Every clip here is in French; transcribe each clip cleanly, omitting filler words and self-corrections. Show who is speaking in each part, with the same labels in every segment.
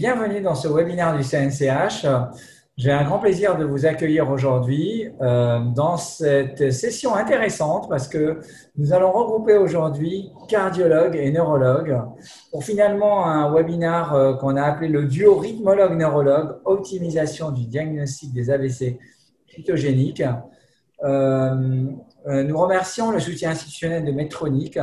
Speaker 1: bienvenue dans ce webinaire du CNCH. J'ai un grand plaisir de vous accueillir aujourd'hui dans cette session intéressante parce que nous allons regrouper aujourd'hui cardiologues et neurologues pour finalement un webinaire qu'on a appelé le duo rythmologue-neurologue, optimisation du diagnostic des AVC cytogéniques. Nous remercions le soutien institutionnel de Medtronic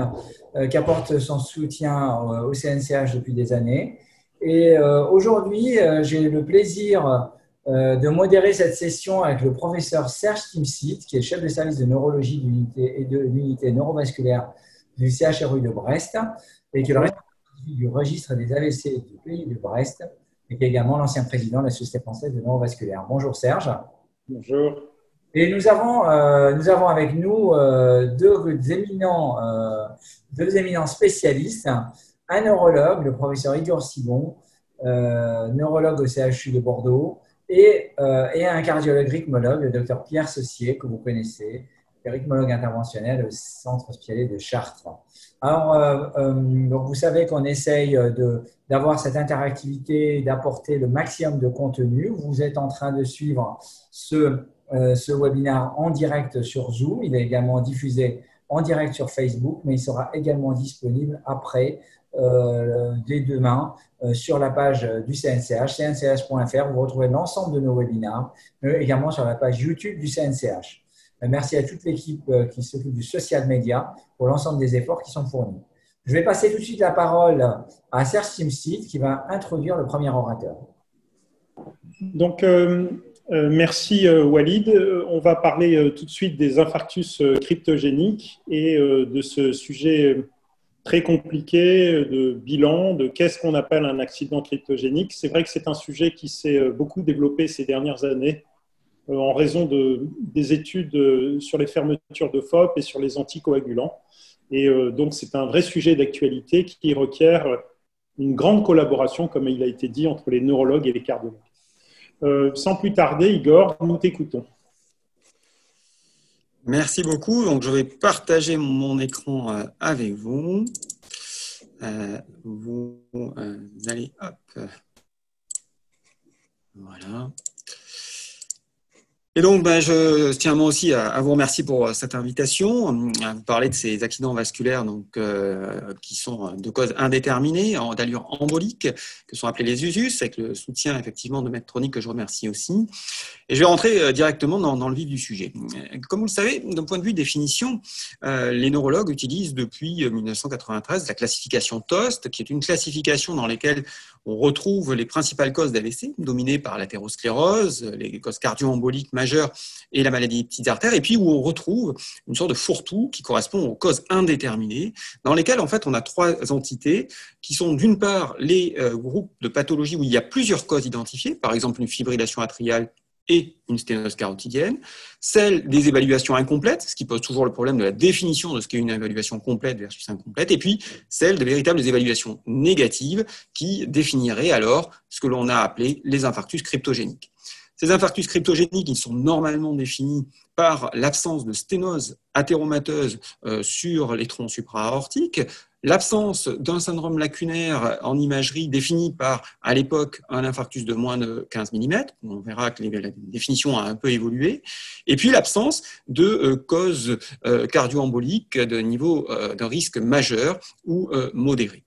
Speaker 1: qui apporte son soutien au CNCH depuis des années. Et aujourd'hui, j'ai le plaisir de modérer cette session avec le professeur Serge Timsit, qui est chef de service de neurologie d'unité et de l'unité neurovasculaire du CHRU de Brest et qui est le responsable du registre des AVC du pays de Brest et qui est également l'ancien président de la Société française de neurovasculaire. Bonjour Serge.
Speaker 2: Bonjour.
Speaker 1: Et nous avons avec nous deux éminents spécialistes, un neurologue, le professeur Igor Sibon, neurologue au CHU de Bordeaux, et un cardiologue rythmologue, le docteur Pierre Saussier, que vous connaissez, rythmologue interventionnel au Centre hospitalier de Chartres. Alors, donc vous savez qu'on essaye d'avoir cette interactivité, d'apporter le maximum de contenu. Vous êtes en train de suivre ce webinaire en direct sur Zoom. Il est également diffusé en direct sur Facebook, mais il sera également disponible après, dès demain, sur la page du CNCH, cnch.fr. Vous retrouvez l'ensemble de nos webinaires, mais également sur la page YouTube du CNCH. Merci à toute l'équipe qui s'occupe du social media pour l'ensemble des efforts qui sont fournis. Je vais passer tout de suite la parole à Serge Timsit qui va introduire le premier orateur.
Speaker 2: Donc, merci Walid. On va parler tout de suite des infarctus cryptogéniques et de ce sujet très compliqué de bilan, de qu'est-ce qu'on appelle un accident cryptogénique. C'est vrai que c'est un sujet qui s'est beaucoup développé ces dernières années en raison des études sur les fermetures de FOP et sur les anticoagulants. Et donc, c'est un vrai sujet d'actualité qui requiert une grande collaboration, comme il a été dit, entre les neurologues et les cardiologues. Sans plus tarder, Igor, nous t'écoutons.
Speaker 3: Merci beaucoup. Donc, je vais partager mon écran avec vous. Vous allez, hop, voilà. Et donc, je tiens moi aussi à vous remercier pour cette invitation, à vous parler de ces accidents vasculaires qui sont de cause indéterminée, d'allure embolique, que sont appelés les USUS, avec le soutien effectivement de Medtronic que je remercie aussi. Et je vais rentrer directement dans le vif du sujet. Comme vous le savez, d'un point de vue définition, les neurologues utilisent depuis 1993 la classification TOST, qui est une classification dans laquelle on retrouve les principales causes d'AVC, dominées par l'athérosclérose, les causes cardio-emboliques majeures et la maladie des petites artères, et puis où on retrouve une sorte de fourre-tout qui correspond aux causes indéterminées, dans lesquelles en fait on a trois entités qui sont d'une part les groupes de pathologies où il y a plusieurs causes identifiées, par exemple une fibrillation atriale et une sténose carotidienne, celle des évaluations incomplètes, ce qui pose toujours le problème de la définition de ce qu'est une évaluation complète versus incomplète, et puis celle de véritables évaluations négatives qui définiraient alors ce que l'on a appelé les infarctus cryptogéniques. Ces infarctus cryptogéniques, ils sont normalement définis par l'absence de sténose athéromateuse sur les troncs supra-aortiques, l'absence d'un syndrome lacunaire en imagerie défini par, à l'époque, un infarctus de moins de 15 mm, on verra que la définition a un peu évolué, et puis l'absence de causes cardio-emboliques de niveau d'un risque majeur ou modéré.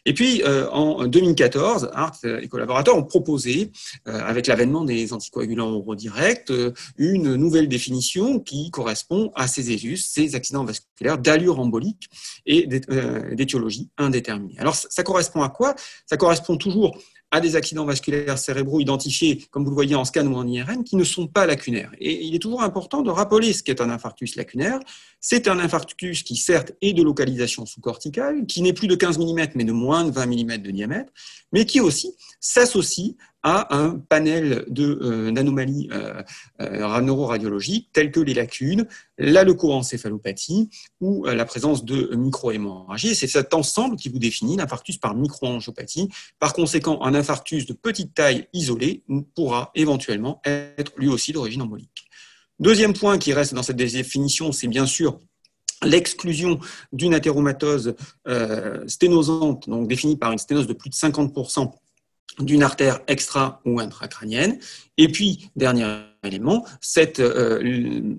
Speaker 3: Et puis, en 2014, Hart et collaborateurs ont proposé, avec l'avènement des anticoagulants oraux directs, une nouvelle définition qui correspond à ces ESUS, ces accidents vasculaires d'allure embolique et d'étiologie indéterminée. Alors, ça correspond à quoi? Ça correspond toujours à des accidents vasculaires cérébraux identifiés, comme vous le voyez en scan ou en IRM, qui ne sont pas lacunaires. Et il est toujours important de rappeler ce qu'est un infarctus lacunaire. C'est un infarctus qui, certes, est de localisation sous-corticale, qui n'est plus de 15 mm, mais de moins de 20 mm de diamètre, mais qui aussi s'associe à un panel d'anomalies neuroradiologiques telles que les lacunes, la leucoencéphalopathie ou la présence de microhémorragie. Et c'est cet ensemble qui vous définit l'infarctus par microangiopathie. Par conséquent, un infarctus de petite taille isolé pourra éventuellement être lui aussi d'origine embolique. Deuxième point qui reste dans cette définition, c'est bien sûr l'exclusion d'une athéromatose sténosante, donc définie par une sténose de plus de 50%, d'une artère extra- ou intracrânienne. Et puis, dernier élément, cette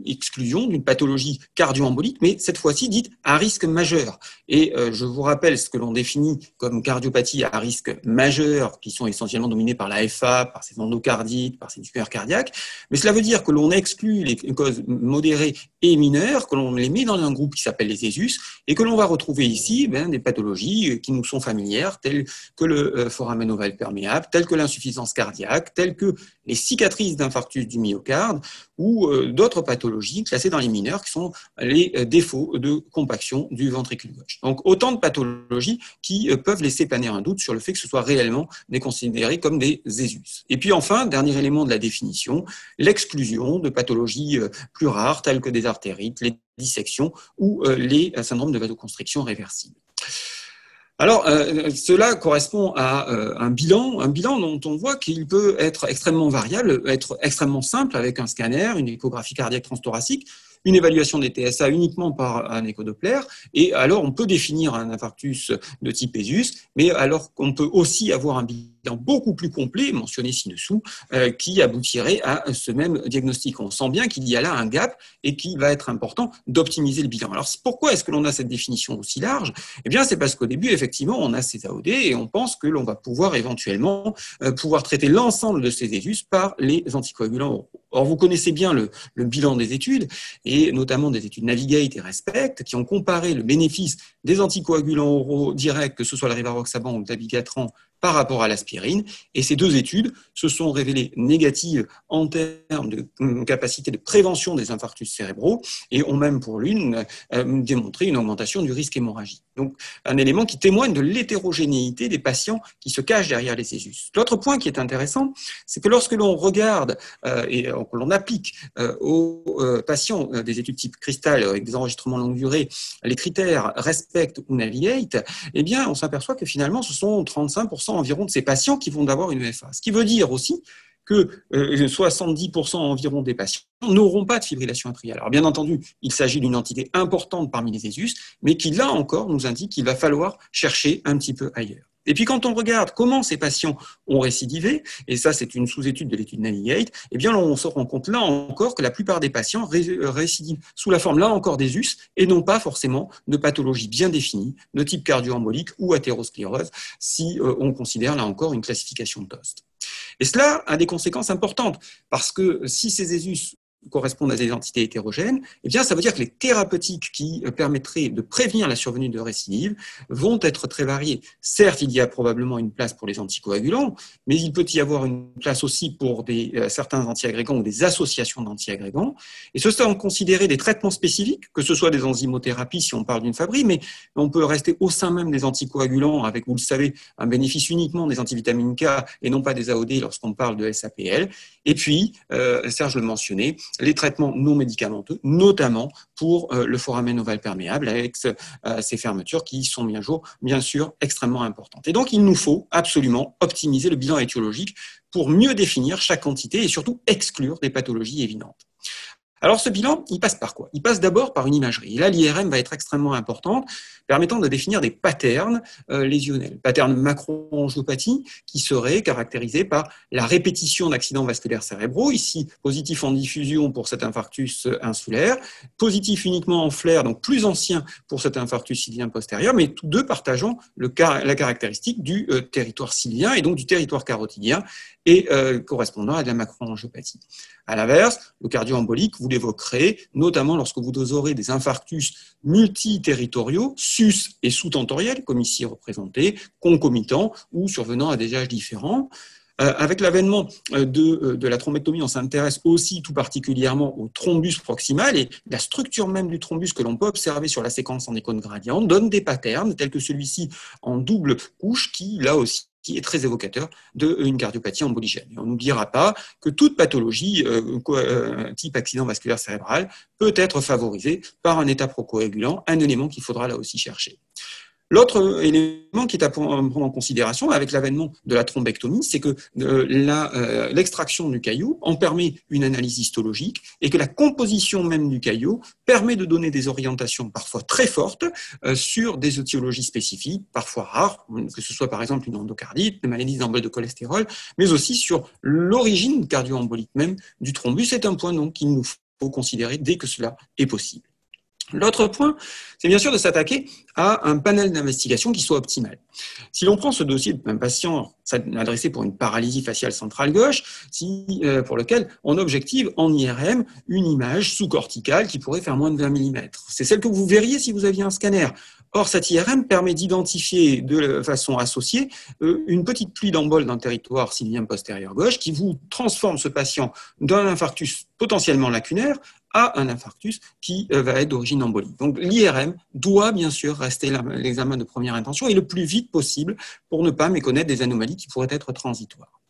Speaker 3: exclusion d'une pathologie cardio-embolique, mais cette fois-ci dite à risque majeur. Et je vous rappelle ce que l'on définit comme cardiopathie à risque majeur, qui sont essentiellement dominées par la FA, par ces endocardites, par ces tumeurs cardiaques. Mais cela veut dire que l'on exclut les causes modérées et mineures, que l'on les met dans un groupe qui s'appelle les ESUS, et que l'on va retrouver ici des pathologies qui nous sont familières, telles que le foramen ovale perméable, telles que l'insuffisance cardiaque, telles que les cicatrices d'infarctus du myocarde ou d'autres pathologies classées dans les mineurs qui sont les défauts de compaction du ventricule gauche. Donc autant de pathologies qui peuvent laisser planer un doute sur le fait que ce soit réellement considéré comme des ESUS. Et puis enfin, dernier élément de la définition, l'exclusion de pathologies plus rares telles que des artérites, les dissections ou les syndromes de vasoconstriction réversible. Alors, cela correspond à un bilan dont on voit qu'il peut être extrêmement variable, être extrêmement simple avec un scanner, une échographie cardiaque transthoracique, une évaluation des TSA uniquement par un échodoppler, et alors on peut définir un infarctus de type ESUS, mais alors qu'on peut aussi avoir un bilan beaucoup plus complet, mentionné ci-dessous, qui aboutirait à ce même diagnostic. On sent bien qu'il y a là un gap et qu'il va être important d'optimiser le bilan. Alors pourquoi est-ce que l'on a cette définition aussi large? Eh bien, c'est parce qu'au début, effectivement, on a ces AOD et on pense que l'on va pouvoir éventuellement traiter l'ensemble de ces ESUS par les anticoagulants oraux. Or, vous connaissez bien le bilan des études, et notamment des études Navigate et Respect, qui ont comparé le bénéfice des anticoagulants oraux directs, que ce soit le rivaroxaban ou le dabigatran, par rapport à l'aspirine. Et ces deux études se sont révélées négatives en termes de capacité de prévention des infarctus cérébraux et ont même pour l'une démontré une augmentation du risque hémorragique. Donc, un élément qui témoigne de l'hétérogénéité des patients qui se cachent derrière les ESUS. L'autre point qui est intéressant, c'est que lorsque l'on regarde et que l'on applique aux patients des études type cristal avec des enregistrements longue durée, les critères Respect ou Navigate, eh bien, on s'aperçoit que finalement, ce sont 35% environ de ces patients qui vont avoir une EFA. Ce qui veut dire aussi que 70% environ des patients n'auront pas de fibrillation atriale. Alors bien entendu, il s'agit d'une entité importante parmi les ESUS, mais qui là encore nous indique qu'il va falloir chercher un petit peu ailleurs. Et puis quand on regarde comment ces patients ont récidivé, et ça c'est une sous-étude de l'étude Navigate, eh bien on se rend compte là encore que la plupart des patients récidivent sous la forme là encore des ESUS et non pas forcément de pathologies bien définies de type cardio-embolique ou athérosclérose si on considère là encore une classification de TOST. Et cela a des conséquences importantes parce que si ces ESUS correspondent à des entités hétérogènes, eh bien, ça veut dire que les thérapeutiques qui permettraient de prévenir la survenue de récidive vont être très variées. Certes, il y a probablement une place pour les anticoagulants, mais il peut y avoir une place aussi pour certains antiagrégants ou des associations d'antiagrégants. Et ce sont considérés des traitements spécifiques, que ce soit des enzymothérapies si on parle d'une Fabry, mais on peut rester au sein même des anticoagulants avec, vous le savez, un bénéfice uniquement des antivitamines K et non pas des AOD lorsqu'on parle de SAPL. Et puis, Serge le mentionnait, les traitements non médicamenteux, notamment pour le foramen ovale perméable avec ces fermetures qui sont bien sûr extrêmement importantes. Et donc, il nous faut absolument optimiser le bilan étiologique pour mieux définir chaque entité et surtout exclure des pathologies évidentes. Alors ce bilan, il passe par quoi? Il passe d'abord par une imagerie. Et là, l'IRM va être extrêmement importante, permettant de définir des patterns lésionnels. Patterns macroangiopathie qui seraient caractérisés par la répétition d'accidents vasculaires cérébraux, ici positif en diffusion pour cet infarctus insulaire, positif uniquement en flair, donc plus ancien pour cet infarctus sylvien postérieur, mais tous deux partageant la caractéristique du territoire sylvien et donc du territoire carotidien et correspondant à de la macroangiopathie. À l'inverse, le cardio-embolique, vous l'évoquerez, notamment lorsque vous aurez des infarctus multiterritoriaux, sus et sous-tentoriels, comme ici représentés, concomitants ou survenant à des âges différents. Avec l'avènement de la thrombectomie, on s'intéresse aussi tout particulièrement au thrombus proximal et la structure même du thrombus que l'on peut observer sur la séquence en icône gradiente donne des patterns tels que celui-ci en double couche qui, là aussi, qui est très évocateur d'une cardiopathie emboligène. Et on n'oubliera pas que toute pathologie type accident vasculaire cérébral peut être favorisée par un état procoagulant, un élément qu'il faudra là aussi chercher. L'autre élément qui est à prendre en considération avec l'avènement de la thrombectomie, c'est que l'extraction du caillou en permet une analyse histologique et que la composition même du caillou permet de donner des orientations parfois très fortes sur des étiologies spécifiques, parfois rares, que ce soit par exemple une endocardite, une maladie d'embol de cholestérol, mais aussi sur l'origine cardio-embolique même du thrombus. C'est un point donc qu'il nous faut considérer dès que cela est possible. L'autre point, c'est bien sûr de s'attaquer à un panel d'investigation qui soit optimal. Si l'on prend ce dossier d'un patient adressé pour une paralysie faciale centrale gauche, pour lequel on objective en IRM une image sous-corticale qui pourrait faire moins de 20 mm. C'est celle que vous verriez si vous aviez un scanner. Or, cette IRM permet d'identifier de façon associée une petite pluie d'embol dans le territoire sylvien postérieur gauche qui vous transforme ce patient d'un infarctus potentiellement lacunaire à un infarctus qui va être d'origine embolique. Donc l'IRM doit bien sûr rester l'examen de première intention et le plus vite possible pour ne pas méconnaître des anomalies qui pourraient être transitoires.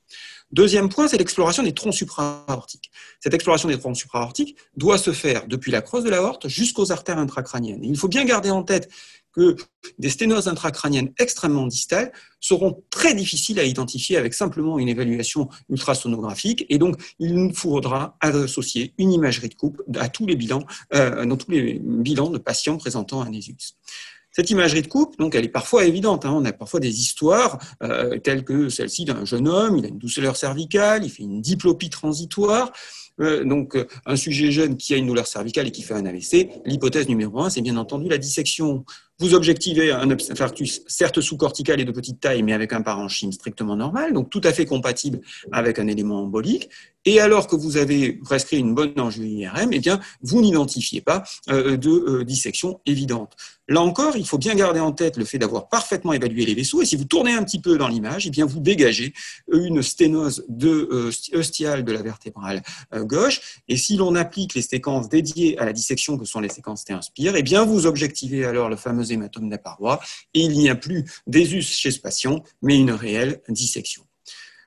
Speaker 3: Deuxième point, c'est l'exploration des troncs supra-aortiques. Cette exploration des troncs supra-aortiques doit se faire depuis la creuse de l'aorte jusqu'aux artères intracrâniennes. Et il faut bien garder en tête que des sténoses intracrâniennes extrêmement distales seront très difficiles à identifier avec simplement une évaluation ultrasonographique. Et donc, il nous faudra associer une imagerie de coupe à tous les bilans, dans tous les bilans de patients présentant un ESUS. Cette imagerie de coupe, donc, elle est parfois évidente. On a parfois des histoires telles que celle-ci d'un jeune homme, il a une douleur cervicale, il fait une diplopie transitoire. Donc, un sujet jeune qui a une douleur cervicale et qui fait un AVC, l'hypothèse numéro 1, c'est bien entendu la dissection. Vous objectivez un infarctus, certes sous-cortical et de petite taille, mais avec un parenchyme strictement normal, donc tout à fait compatible avec un élément embolique. Et alors que vous avez prescrit une bonne angio-IRM, eh bien, vous n'identifiez pas de dissection évidente. Là encore, il faut bien garder en tête le fait d'avoir parfaitement évalué les vaisseaux. Et si vous tournez un petit peu dans l'image, eh bien, vous dégagez une sténose eustiale de la vertébrale gauche. Et si l'on applique les séquences dédiées à la dissection, que sont les séquences T-inspire, eh bien, vous objectivez alors le fameux hématome de la paroi. Et il n'y a plus d'ésus chez ce patient, mais une réelle dissection.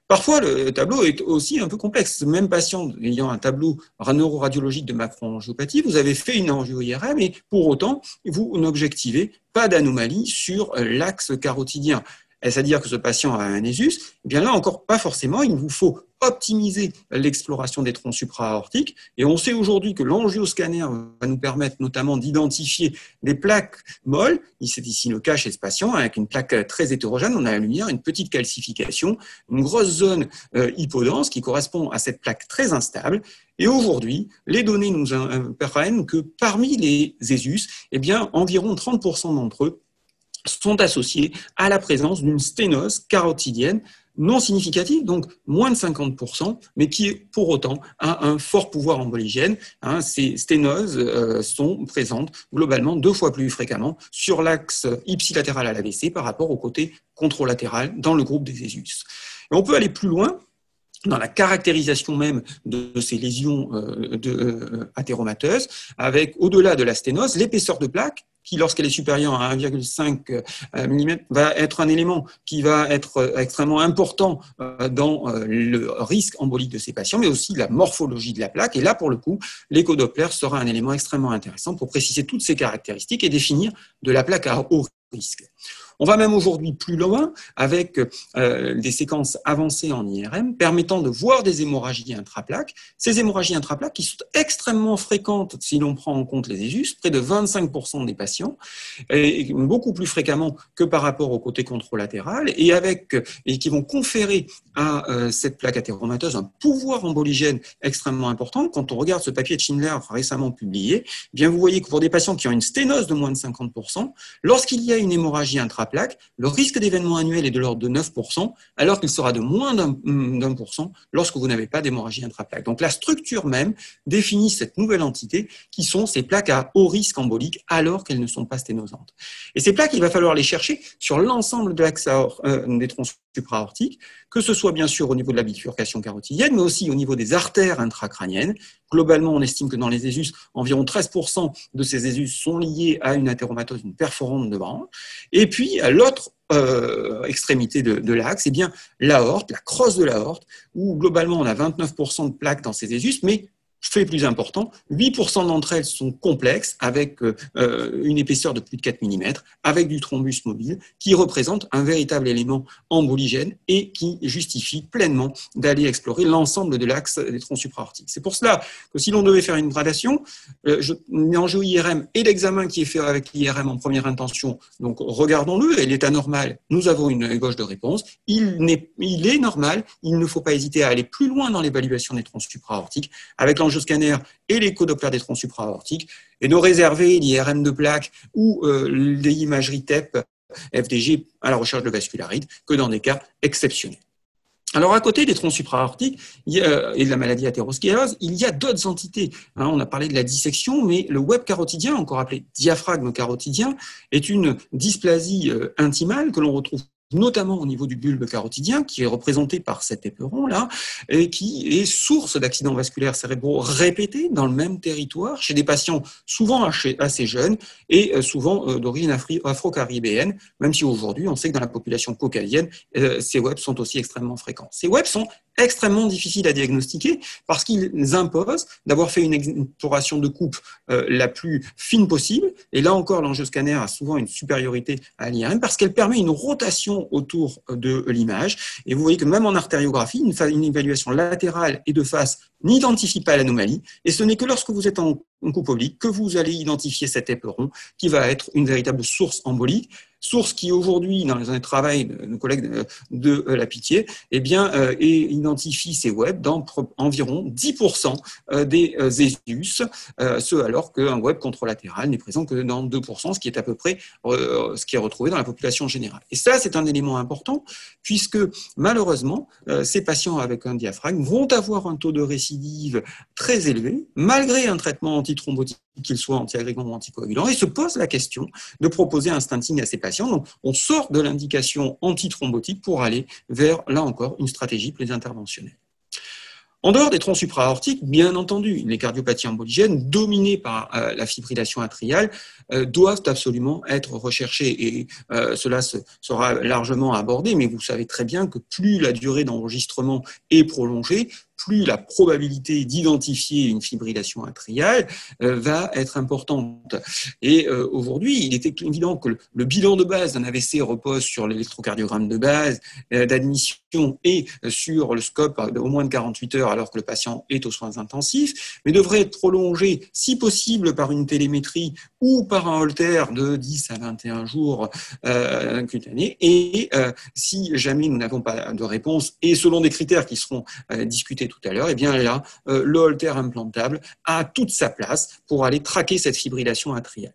Speaker 3: Parfois, le tableau est aussi un peu complexe. Ce même patient ayant un tableau neuroradiologique de macroangiopathie, vous avez fait une angio-IRM et pour autant, vous n'objectivez pas d'anomalie sur l'axe carotidien. Est-ce à dire que ce patient a un ESUS? Eh bien là, encore pas forcément. Il vous faut optimiser l'exploration des troncs supra-aortiques. Et on sait aujourd'hui que l'angioscanner va nous permettre notamment d'identifier des plaques molles. C'est ici le cas chez ce patient, avec une plaque très hétérogène. On a à la lumière une petite calcification, une grosse zone hypodense qui correspond à cette plaque très instable. Et aujourd'hui, les données nous apprennent que parmi les ESUS, eh bien, environ 30% d'entre eux sont associés à la présence d'une sténose carotidienne non significative, donc moins de 50%, mais qui pour autant a un fort pouvoir emboligène. Ces sténoses sont présentes globalement 2 fois plus fréquemment sur l'axe ipsilatéral à l'AVC par rapport au côté contralatéral dans le groupe des ESUS. Et on peut aller plus loin dans la caractérisation même de ces lésions athéromateuses, avec au-delà de la sténose, l'épaisseur de plaque, qui, lorsqu'elle est supérieure à 1,5 mm, va être un élément qui va être extrêmement important dans le risque embolique de ces patients, mais aussi la morphologie de la plaque. Et là, pour le coup, l'échodoppler sera un élément extrêmement intéressant pour préciser toutes ces caractéristiques et définir de la plaque à haut risque. On va même aujourd'hui plus loin avec des séquences avancées en IRM permettant de voir des hémorragies intraplaques. Ces hémorragies intraplaques qui sont extrêmement fréquentes si l'on prend en compte les ESUS, près de 25% des patients, et beaucoup plus fréquemment que par rapport au côté contralatéral, et qui vont conférer à cette plaque athéromateuse un pouvoir emboligène extrêmement important. Quand on regarde ce papier de Schindler récemment publié, eh bien vous voyez que pour des patients qui ont une sténose de moins de 50%, lorsqu'il y a une hémorragie intraplaque, le risque d'événement annuel est de l'ordre de 9%, alors qu'il sera de moins d'1% lorsque vous n'avez pas d'hémorragie intraplaque. Donc la structure même définit cette nouvelle entité qui sont ces plaques à haut risque embolique alors qu'elles ne sont pas sténosantes. Et ces plaques, il va falloir les chercher sur l'ensemble de l'axe des troncs supra-aortiques, que ce soit bien sûr au niveau de la bifurcation carotidienne, mais aussi au niveau des artères intracrâniennes. Globalement, on estime que dans les ESUS, environ 13% de ces ESUS sont liés à une athéromatose, une perforante de branche. Et puis, à l'autre extrémité de l'axe, eh bien, l'aorte, la crosse de l'aorte, où globalement on a 29% de plaques dans ces ESUS, mais fait plus important, 8% d'entre elles sont complexes, avec une épaisseur de plus de 4 mm, avec du thrombus mobile, qui représente un véritable élément emboligène et qui justifie pleinement d'aller explorer l'ensemble de l'axe des troncs supraortiques. C'est pour cela que si l'on devait faire une gradation, l'enjeu IRM et l'examen qui est fait avec l'IRM en première intention, donc regardons-le, et l'état normal, nous avons une gauche de réponse, il est normal, il ne faut pas hésiter à aller plus loin dans l'évaluation des troncs supraortiques, avec l'angioscanner et l'écho-doppler des troncs supraortiques, et de réserver l'IRM de plaque ou l'imagerie TEP, FDG à la recherche de vascularite, que dans des cas exceptionnels. Alors, à côté des troncs supraortiques et de la maladie athérosclérose, il y a d'autres entités. On a parlé de la dissection, mais le web carotidien, encore appelé diaphragme carotidien, est une dysplasie intimale que l'on retrouve notamment au niveau du bulbe carotidien, qui est représenté par cet éperon-là, et qui est source d'accidents vasculaires cérébraux répétés dans le même territoire, chez des patients souvent assez jeunes et souvent d'origine afro-caribéenne, même si aujourd'hui, on sait que dans la population caucasienne, ces WEP sont aussi extrêmement fréquents. Ces WEP sont extrêmement difficiles à diagnostiquer parce qu'ils imposent d'avoir fait une exploration de coupe la plus fine possible, et là encore, l'angioscanner a souvent une supériorité à l'IRM parce qu'elle permet une rotation autour de l'image. Et vous voyez que même en artériographie, une évaluation latérale et de face n'identifie pas l'anomalie. Et ce n'est que lorsque vous êtes en coupe oblique que vous allez identifier cet éperon qui va être une véritable source embolique. Source qui aujourd'hui, dans les travail de nos collègues de la Pitié, eh bien, identifie ces WEP dans environ 10% des ESUS, ce alors qu'un WEP contralatéral n'est présent que dans 2%, ce qui est à peu près ce qui est retrouvé dans la population générale. Et ça, c'est un élément important, puisque malheureusement, ces patients avec un diaphragme vont avoir un taux de récidive très élevé, malgré un traitement antithrombotique, qu'il soit antiagrégant ou anticoagulant, et se pose la question de proposer un stenting à ces patients. Donc, on sort de l'indication antithrombotique pour aller vers, là encore, une stratégie plus interventionnelle. En dehors des troncs supraortiques, bien entendu, les cardiopathies emboligènes dominées par la fibrillation atriale doivent absolument être recherchées, et cela sera largement abordé, mais vous savez très bien que plus la durée d'enregistrement est prolongée, plus la probabilité d'identifier une fibrillation atriale va être importante. Et aujourd'hui, il était évident que le bilan de base d'un AVC repose sur l'électrocardiogramme de base d'admission et sur le scope au moins de 48 heures alors que le patient est aux soins intensifs, mais devrait être prolongé, si possible, par une télémétrie ou par un holter de 10 à 21 jours cutanés. Et si jamais nous n'avons pas de réponse, et selon des critères qui seront discutés tout à l'heure, et bien là, le holter implantable a toute sa place pour aller traquer cette fibrillation atriale.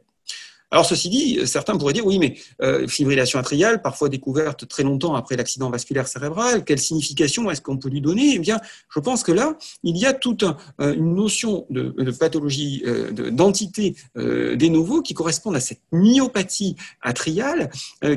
Speaker 3: Alors, ceci dit, certains pourraient dire, oui, mais fibrillation atriale, parfois découverte très longtemps après l'accident vasculaire cérébral, quelle signification est-ce qu'on peut lui donner? Eh bien, je pense que là, il y a toute une notion de pathologie, d'entité de novo qui correspondent à cette myopathie atriale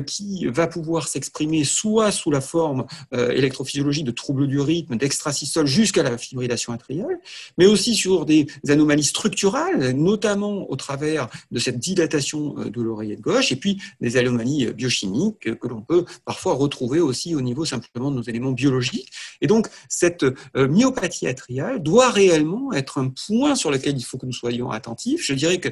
Speaker 3: qui va pouvoir s'exprimer soit sous la forme électrophysiologique de troubles du rythme, d'extrasystole jusqu'à la fibrillation atriale, mais aussi sur des anomalies structurales, notamment au travers de cette dilatation de l'oreillette gauche, et puis des anomalies biochimiques que l'on peut parfois retrouver aussi au niveau simplement de nos éléments biologiques. Et donc, cette myopathie atriale doit réellement être un point sur lequel il faut que nous soyons attentifs. Je dirais que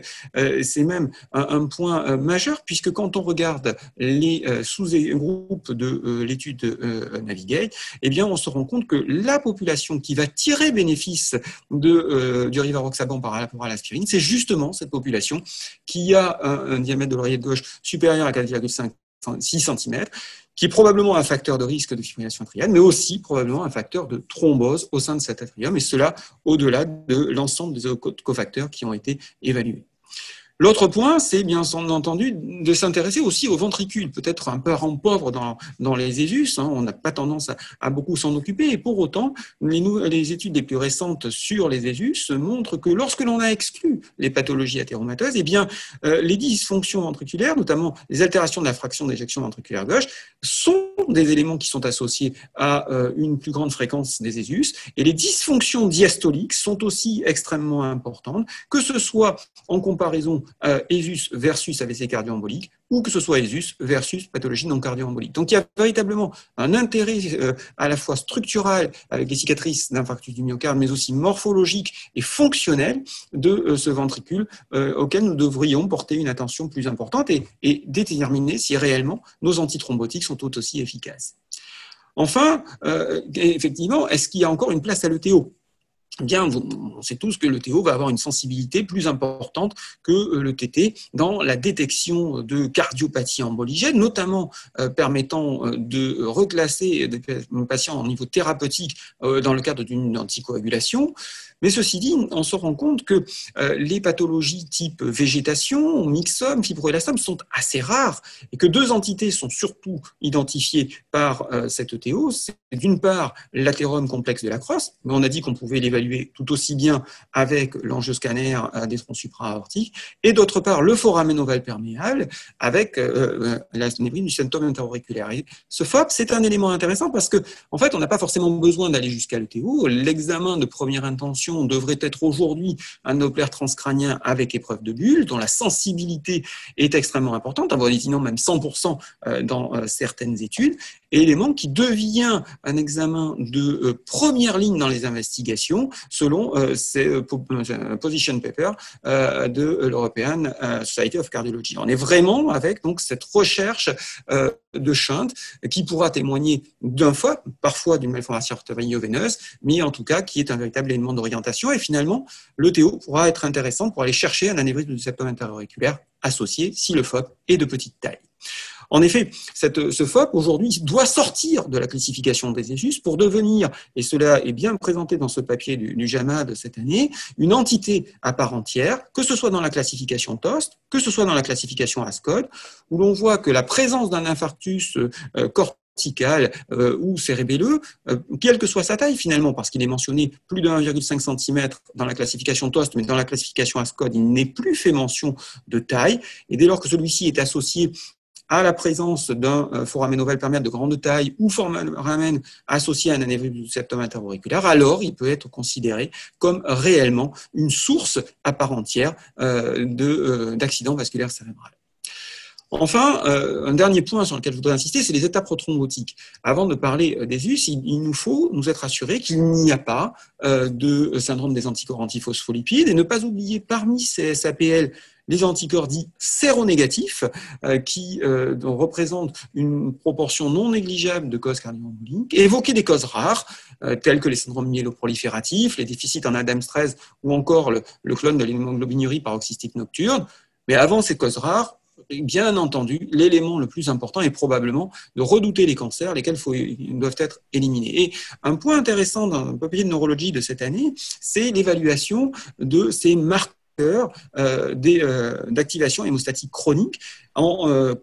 Speaker 3: c'est même un point majeur, puisque quand on regarde les sous-groupes de l'étude Navigate, eh bien, on se rend compte que la population qui va tirer bénéfice du rivaroxaban par rapport à l'aspirine, c'est justement cette population qui a un diamètre de l'oreillette gauche supérieur à 4,6 cm, qui est probablement un facteur de risque de fibrillation atriale, mais aussi probablement un facteur de thrombose au sein de cet atrium, et cela au-delà de l'ensemble des cofacteurs qui ont été évalués. L'autre point, c'est bien entendu de s'intéresser aussi aux ventricules, peut-être un parent pauvre dans les ESUS, on n'a pas tendance à beaucoup s'en occuper, et pour autant, les études les plus récentes sur les ESUS montrent que lorsque l'on a exclu les pathologies athéromateuses, eh bien, les dysfonctions ventriculaires, notamment les altérations de la fraction d'éjection ventriculaire gauche, sont des éléments qui sont associés à une plus grande fréquence des ESUS, et les dysfonctions diastoliques sont aussi extrêmement importantes, que ce soit en comparaison ESUS versus AVC cardio-embolique, ou que ce soit ESUS versus pathologie non cardio-embolique. Donc, il y a véritablement un intérêt à la fois structural avec les cicatrices d'infarctus du myocarde, mais aussi morphologique et fonctionnel de ce ventricule auquel nous devrions porter une attention plus importante et déterminer si réellement nos antithrombotiques sont tout aussi efficaces. Enfin, effectivement, est-ce qu'il y a encore une place à l'ETO ? Bien, on sait tous que l'ETO va avoir une sensibilité plus importante que le TT dans la détection de cardiopathie emboligène, notamment permettant de reclasser des patients au niveau thérapeutique dans le cadre d'une anticoagulation. Mais ceci dit, on se rend compte que les pathologies type végétation, myxome, fibroélastome sont assez rares et que deux entités sont surtout identifiées par cette ETO. C'est d'une part l'athérome complexe de la crosse, mais on a dit qu'on pouvait l'évaluer tout aussi bien avec l'angioscanner des troncs supra-aortiques, et d'autre part le foramen ovale perméable avec la névrine du septum interauriculaire. Et ce FOP, c'est un élément intéressant parce que, en fait, on n'a pas forcément besoin d'aller jusqu'à l'ETO. L'examen de première intention devrait être aujourd'hui un Doppler transcrânien avec épreuve de bulle, dont la sensibilité est extrêmement importante, avoisinant même 100% dans certaines études, et élément qui devient un examen de première ligne dans les investigations selon ces position paper de l'European Society of Cardiology. On est vraiment avec donc cette recherche de shunt qui pourra témoigner d'un FOP, parfois d'une malformation artério-veineuse, mais en tout cas qui est un véritable élément d'orientation. Et finalement, l'ETO pourra être intéressant pour aller chercher un anévrisme du septum interauriculaire associé si le FOP est de petite taille. En effet, ce FOP, aujourd'hui, doit sortir de la classification des ESUS pour devenir, et cela est bien présenté dans ce papier du JAMA de cette année, une entité à part entière, que ce soit dans la classification TOST, que ce soit dans la classification ASCOD, où l'on voit que la présence d'un infarctus cortical ou cérébelleux, quelle que soit sa taille finalement, parce qu'il est mentionné plus de 1,5 cm dans la classification TOST, mais dans la classification ASCOD, il n'est plus fait mention de taille, et dès lors que celui-ci est associé à la présence d'un foramen ovale perméable de grande taille ou foramen associé à un anévrisme du septum interauriculaire, alors il peut être considéré comme réellement une source à part entière d'accident vasculaire cérébral. Enfin, un dernier point sur lequel je voudrais insister, c'est les états prothrombotiques. Avant de parler des US, il nous faut nous être assurés qu'il n'y a pas de syndrome des anticorps antiphospholipides et ne pas oublier parmi ces SAPL les anticorps dits séronégatifs qui représentent une proportion non négligeable de causes cardio-emboliques, et évoquer des causes rares telles que les syndromes myéloprolifératifs, les déficits en ADAMS 13 ou encore le clone de l'hémoglobinurie paroxystique nocturne. Mais avant ces causes rares, bien entendu, l'élément le plus important est probablement de redouter les cancers, lesquels doivent être éliminés. Et un point intéressant dans le papier de neurologie de cette année, c'est l'évaluation de ces marqueurs d'activation hémostatique chronique,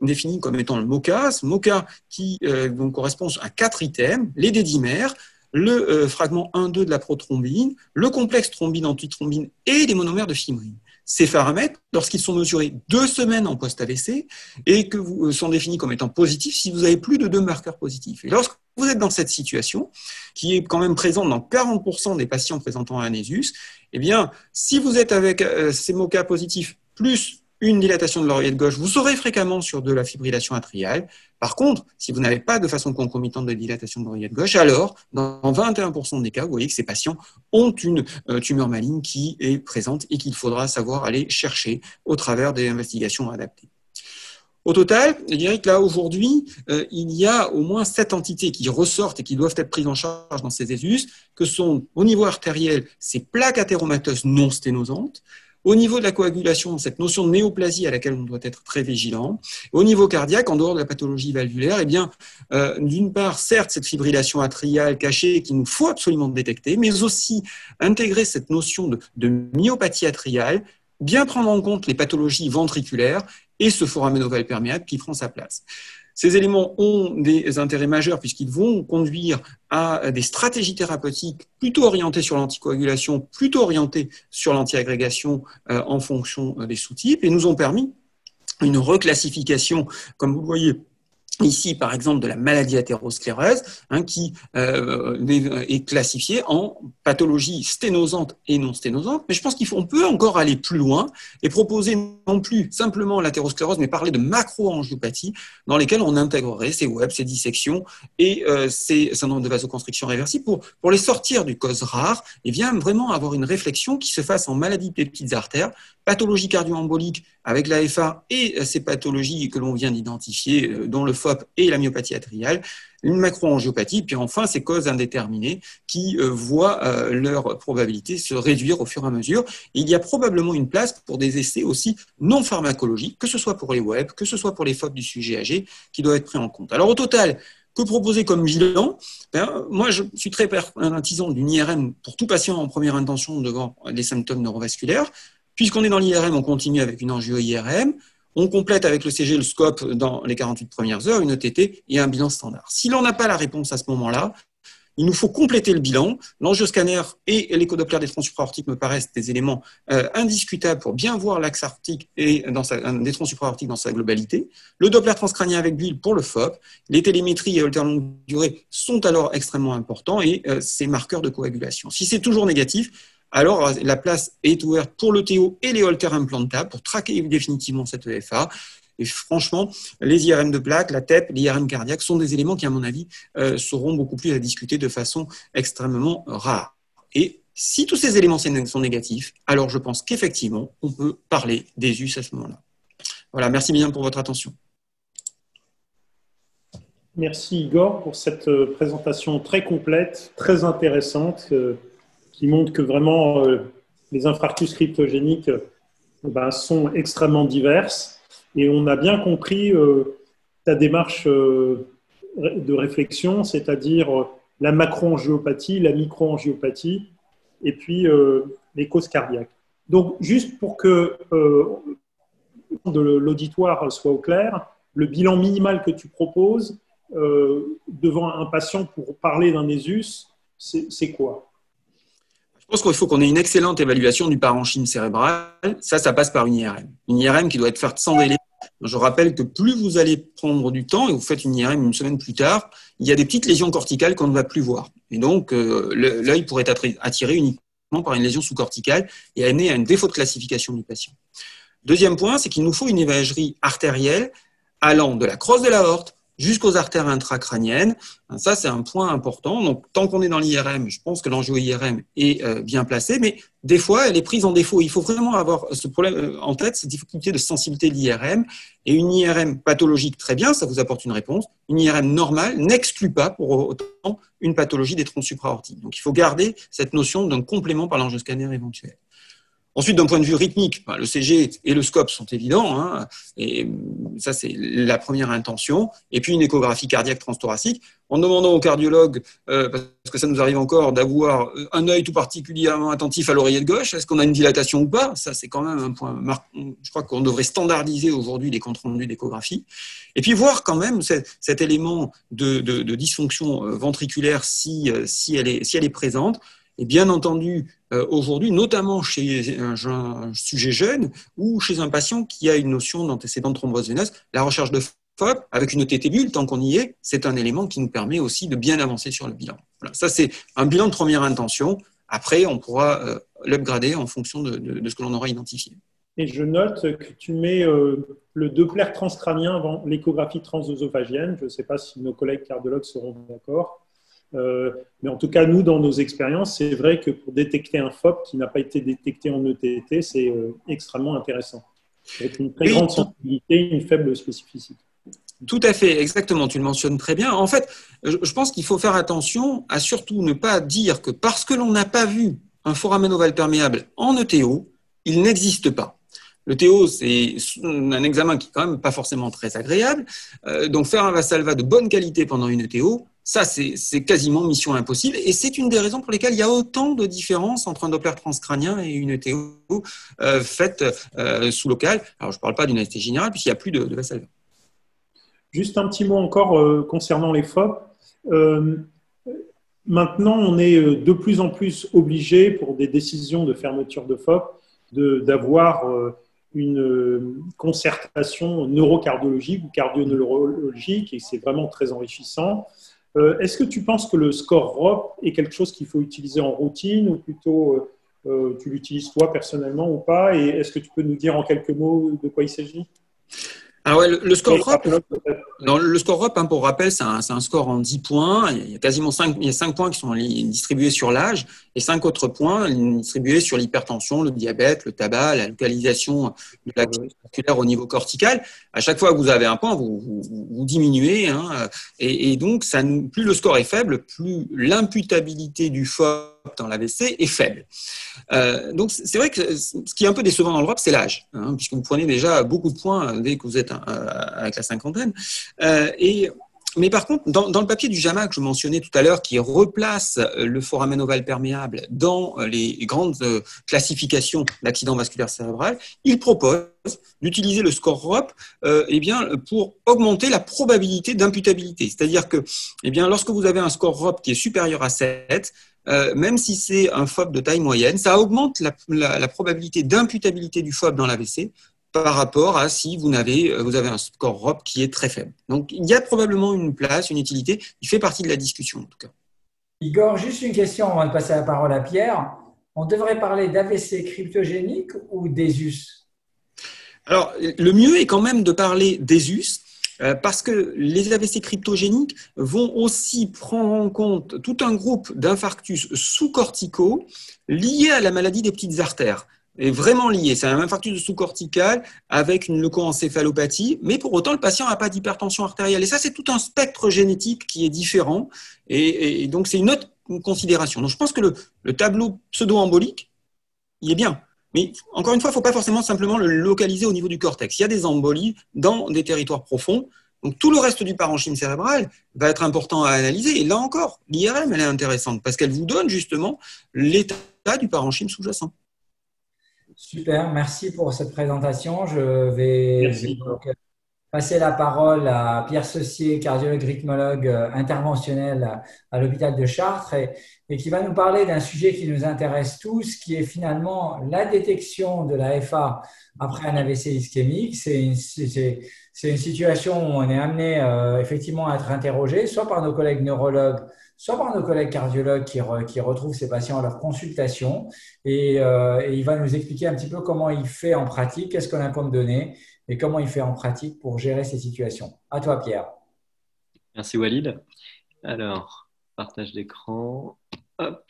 Speaker 3: définis comme étant le MoCA, ce MoCA qui donc correspond à 4 items, les dédimères, le fragment 1,2 de la prothrombine, le complexe thrombine-antithrombine et les monomères de fibrine. Ces paramètres, lorsqu'ils sont mesurés 2 semaines en post-AVC et que sont définis comme étant positifs si vous avez plus de 2 marqueurs positifs. Et lorsque vous êtes dans cette situation, qui est quand même présente dans 40% des patients présentant un ESUS, eh bien, si vous êtes avec ces MoCA positifs plus une dilatation de l'oreillette gauche, vous serez fréquemment sur de la fibrillation atriale. Par contre, si vous n'avez pas de façon concomitante de dilatation de l'oreillette gauche, alors, dans 21% des cas, vous voyez que ces patients ont une tumeur maligne qui est présente et qu'il faudra savoir aller chercher au travers des investigations adaptées. Au total, je dirais que là, aujourd'hui, il y a au moins 7 entités qui ressortent et qui doivent être prises en charge dans ces ESUS, que sont, au niveau artériel, ces plaques athéromateuses non sténosantes. Au niveau de la coagulation, cette notion de néoplasie à laquelle on doit être très vigilant. Au niveau cardiaque, en dehors de la pathologie valvulaire, eh bien, d'une part, certes, cette fibrillation atriale cachée qu'il nous faut absolument détecter, mais aussi intégrer cette notion de myopathie atriale, bien prendre en compte les pathologies ventriculaires et ce foramen ovale perméable qui prend sa place. Ces éléments ont des intérêts majeurs puisqu'ils vont conduire à des stratégies thérapeutiques plutôt orientées sur l'anticoagulation, plutôt orientées sur l'antiagrégation en fonction des sous-types et nous ont permis une reclassification, comme vous le voyez, ici, par exemple, de la maladie athéroscléreuse, qui est classifiée en pathologie sténosante et non sténosante. Mais je pense qu'on peut encore aller plus loin et proposer non plus simplement l'athérosclérose, mais parler de macroangiopathie, dans lesquelles on intégrerait ces webs, ces dissections et ces syndromes de vasoconstriction réversible pour les sortir du cause rare et bien vraiment avoir une réflexion qui se fasse en maladie des petites artères, pathologie cardio-embolique avec l'AFA et ces pathologies que l'on vient d'identifier, dont le FOP et la myopathie atriale, une macroangiopathie, puis enfin ces causes indéterminées qui voient leur probabilité se réduire au fur et à mesure. Et il y a probablement une place pour des essais aussi non pharmacologiques, que ce soit pour les web, que ce soit pour les FOP du sujet âgé, qui doivent être pris en compte. Alors au total, que proposer comme bilan? Moi, je suis très partisan d'une IRM pour tout patient en première intention devant les symptômes neurovasculaires. Puisqu'on est dans l'IRM, on continue avec une angio-IRM, on complète avec le CG, le scope dans les 48 premières heures, une ETT et un bilan standard. Si l'on n'a pas la réponse à ce moment-là, il nous faut compléter le bilan. L'angioscanner et l'échodoppler des troncs supraortiques me paraissent des éléments indiscutables pour bien voir l'axe arctique et des troncs supraortiques dans sa globalité. Le doppler transcranien avec bulle pour le FOP. Les télémétries et holters longue durée sont alors extrêmement importants et ces marqueurs de coagulation. Si c'est toujours négatif, alors la place est ouverte pour le TO et les holters implantables pour traquer définitivement cette EFA. Et franchement, les IRM de plaque, la TEP, l'IRM cardiaque sont des éléments qui, à mon avis, seront beaucoup plus à discuter de façon extrêmement rare. Et si tous ces éléments sont négatifs, alors je pense qu'effectivement, on peut parler des US à ce moment-là. Voilà, merci bien pour votre attention.
Speaker 2: Merci Igor pour cette présentation très complète, très intéressante, qui montre que vraiment les infarctus cryptogéniques sont extrêmement diverses. Et on a bien compris ta démarche de réflexion, c'est-à-dire la macroangiopathie, la microangiopathie, et puis les causes cardiaques. Donc, juste pour que l'auditoire soit au clair, le bilan minimal que tu proposes devant un patient pour parler d'un ESUS, c'est quoi?
Speaker 3: Je pense qu'il faut qu'on ait une excellente évaluation du parenchyme cérébral. Ça passe par une IRM. Une IRM qui doit être faite sans délai. Je rappelle que plus vous allez prendre du temps et vous faites une IRM une semaine plus tard, il y a des petites lésions corticales qu'on ne va plus voir. Et donc, l'œil pourrait être attiré uniquement par une lésion sous-corticale et amener à un défaut de classification du patient. Deuxième point, c'est qu'il nous faut une imagerie artérielle allant de la crosse de l'aorte jusqu'aux artères intracrâniennes. Ça, c'est un point important. Donc, tant qu'on est dans l'IRM, je pense que l'angio-IRM est bien placée, mais des fois, elle est prise en défaut. Il faut vraiment avoir ce problème en tête, cette difficulté de sensibilité de l'IRM. Et une IRM pathologique, très bien, ça vous apporte une réponse. Une IRM normale n'exclut pas pour autant une pathologie des troncs supraortiques. Donc, il faut garder cette notion d'un complément par l'angioscanner éventuel. Ensuite, d'un point de vue rythmique, le CG et le scope sont évidents, et ça c'est la première intention. Et puis une échographie cardiaque transthoracique, en demandant au cardiologue, parce que ça nous arrive encore, d'avoir un œil tout particulièrement attentif à l'oreillette gauche, est-ce qu'on a une dilatation ou pas? Ça c'est quand même un point marquant. Je crois qu'on devrait standardiser aujourd'hui les comptes rendus d'échographie. Et puis voir quand même cet élément de dysfonction ventriculaire si elle est présente. Et bien entendu, aujourd'hui, notamment chez un sujet jeune ou chez un patient qui a une notion d'antécédent de thrombose veineuse, la recherche de FOP avec une ETT bulle, tant qu'on y est, c'est un élément qui nous permet aussi de bien avancer sur le bilan. Voilà, ça, c'est un bilan de première intention. Après, on pourra l'upgrader en fonction de ce que l'on aura identifié.
Speaker 2: Et je note que tu mets le Doppler transcrânien avant l'échographie transœsophagienne. Je ne sais pas si nos collègues cardiologues seront d'accord. Mais en tout cas, nous, dans nos expériences, c'est vrai que pour détecter un FOP qui n'a pas été détecté en ETT, c'est extrêmement intéressant. Avec une très grande sensibilité, une faible spécificité.
Speaker 3: Tout à fait, exactement, tu le mentionnes très bien. En fait, je pense qu'il faut faire attention à surtout ne pas dire que parce que l'on n'a pas vu un foramen ovale perméable en ETO, il n'existe pas. Le TO, c'est un examen qui est quand même pas forcément très agréable. Donc, faire un Valsalva de bonne qualité pendant une ETO, ça, c'est quasiment mission impossible. Et c'est une des raisons pour lesquelles il y a autant de différences entre un Doppler transcrânien et une ETO faite sous local. Alors, je ne parle pas d'une anesthésie générale, puisqu'il n'y a plus de Valsalva.
Speaker 2: Juste un petit mot encore concernant les FOP. Maintenant, on est de plus en plus obligé, pour des décisions de fermeture de FOP, d'avoir une concertation neurocardiologique ou cardio-neurologique et c'est vraiment très enrichissant. Est-ce que tu penses que le score ROP est quelque chose qu'il faut utiliser en routine ou plutôt tu l'utilises toi personnellement ou pas? Et est-ce que tu peux nous dire en quelques mots de quoi il s'agit?
Speaker 3: Alors ouais, le score ROP, le score ROP, hein, pour rappel, c'est un score en 10 points. Il y a quasiment 5 points qui sont distribués sur l'âge et 5 autres points distribués sur l'hypertension, le diabète, le tabac, la localisation de l'activité vasculaire au niveau cortical. À chaque fois que vous avez un point, vous diminuez. Hein, et donc, plus le score est faible, plus l'imputabilité du FOP dans l'AVC est faible. Donc, c'est vrai que ce qui est un peu décevant dans le ROP, c'est l'âge, hein, puisque vous prenez déjà beaucoup de points dès que vous êtes avec la cinquantaine. Mais par contre, dans le papier du JAMA que je mentionnais tout à l'heure, qui replace le foramen ovale perméable dans les grandes classifications d'accident vasculaire cérébral, il propose d'utiliser le score ROP pour augmenter la probabilité d'imputabilité. C'est-à-dire que lorsque vous avez un score ROP qui est supérieur à 7, même si c'est un FOP de taille moyenne, ça augmente la probabilité d'imputabilité du FOP dans l'AVC par rapport à si vous avez un score ROP qui est très faible. Donc, il y a probablement une place, une utilité. Il fait partie de la discussion, en tout cas.
Speaker 1: Igor, juste une question avant de passer la parole à Pierre. On devrait parler d'AVC cryptogénique ou d'ESUS?
Speaker 3: Alors, le mieux est quand même de parler d'ESUS, parce que les AVC cryptogéniques vont aussi prendre en compte tout un groupe d'infarctus sous-corticaux liés à la maladie des petites artères. Est vraiment lié. C'est un infarctus sous-cortical avec une leucoencéphalopathie, mais pour autant, le patient n'a pas d'hypertension artérielle. Et ça, c'est tout un spectre génétique qui est différent. Et donc, c'est une autre considération. Donc, je pense que le tableau pseudo-embolique, il est bien. Mais encore une fois, il ne faut pas forcément simplement le localiser au niveau du cortex. Il y a des embolies dans des territoires profonds. Donc, tout le reste du parenchyme cérébral va être important à analyser. Et là encore, l'IRM, elle est intéressante parce qu'elle vous donne justement l'état du parenchyme sous-jacent.
Speaker 1: Super, merci pour cette présentation. Je vais donc passer la parole à Pierre Saussier, cardiologue rythmologue interventionnel à l'hôpital de Chartres et qui va nous parler d'un sujet qui nous intéresse tous, qui est finalement la détection de la FA après un AVC ischémique. C'est une situation où on est amené effectivement à être interrogé, soit par nos collègues neurologues, soit par nos collègues cardiologues qui retrouvent ces patients à leur consultation. Et il va nous expliquer un petit peu comment il fait en pratique, qu'est-ce qu'on a comme données et comment il fait en pratique pour gérer ces situations. À toi, Pierre.
Speaker 4: Merci, Walid. Alors, partage d'écran. Hop.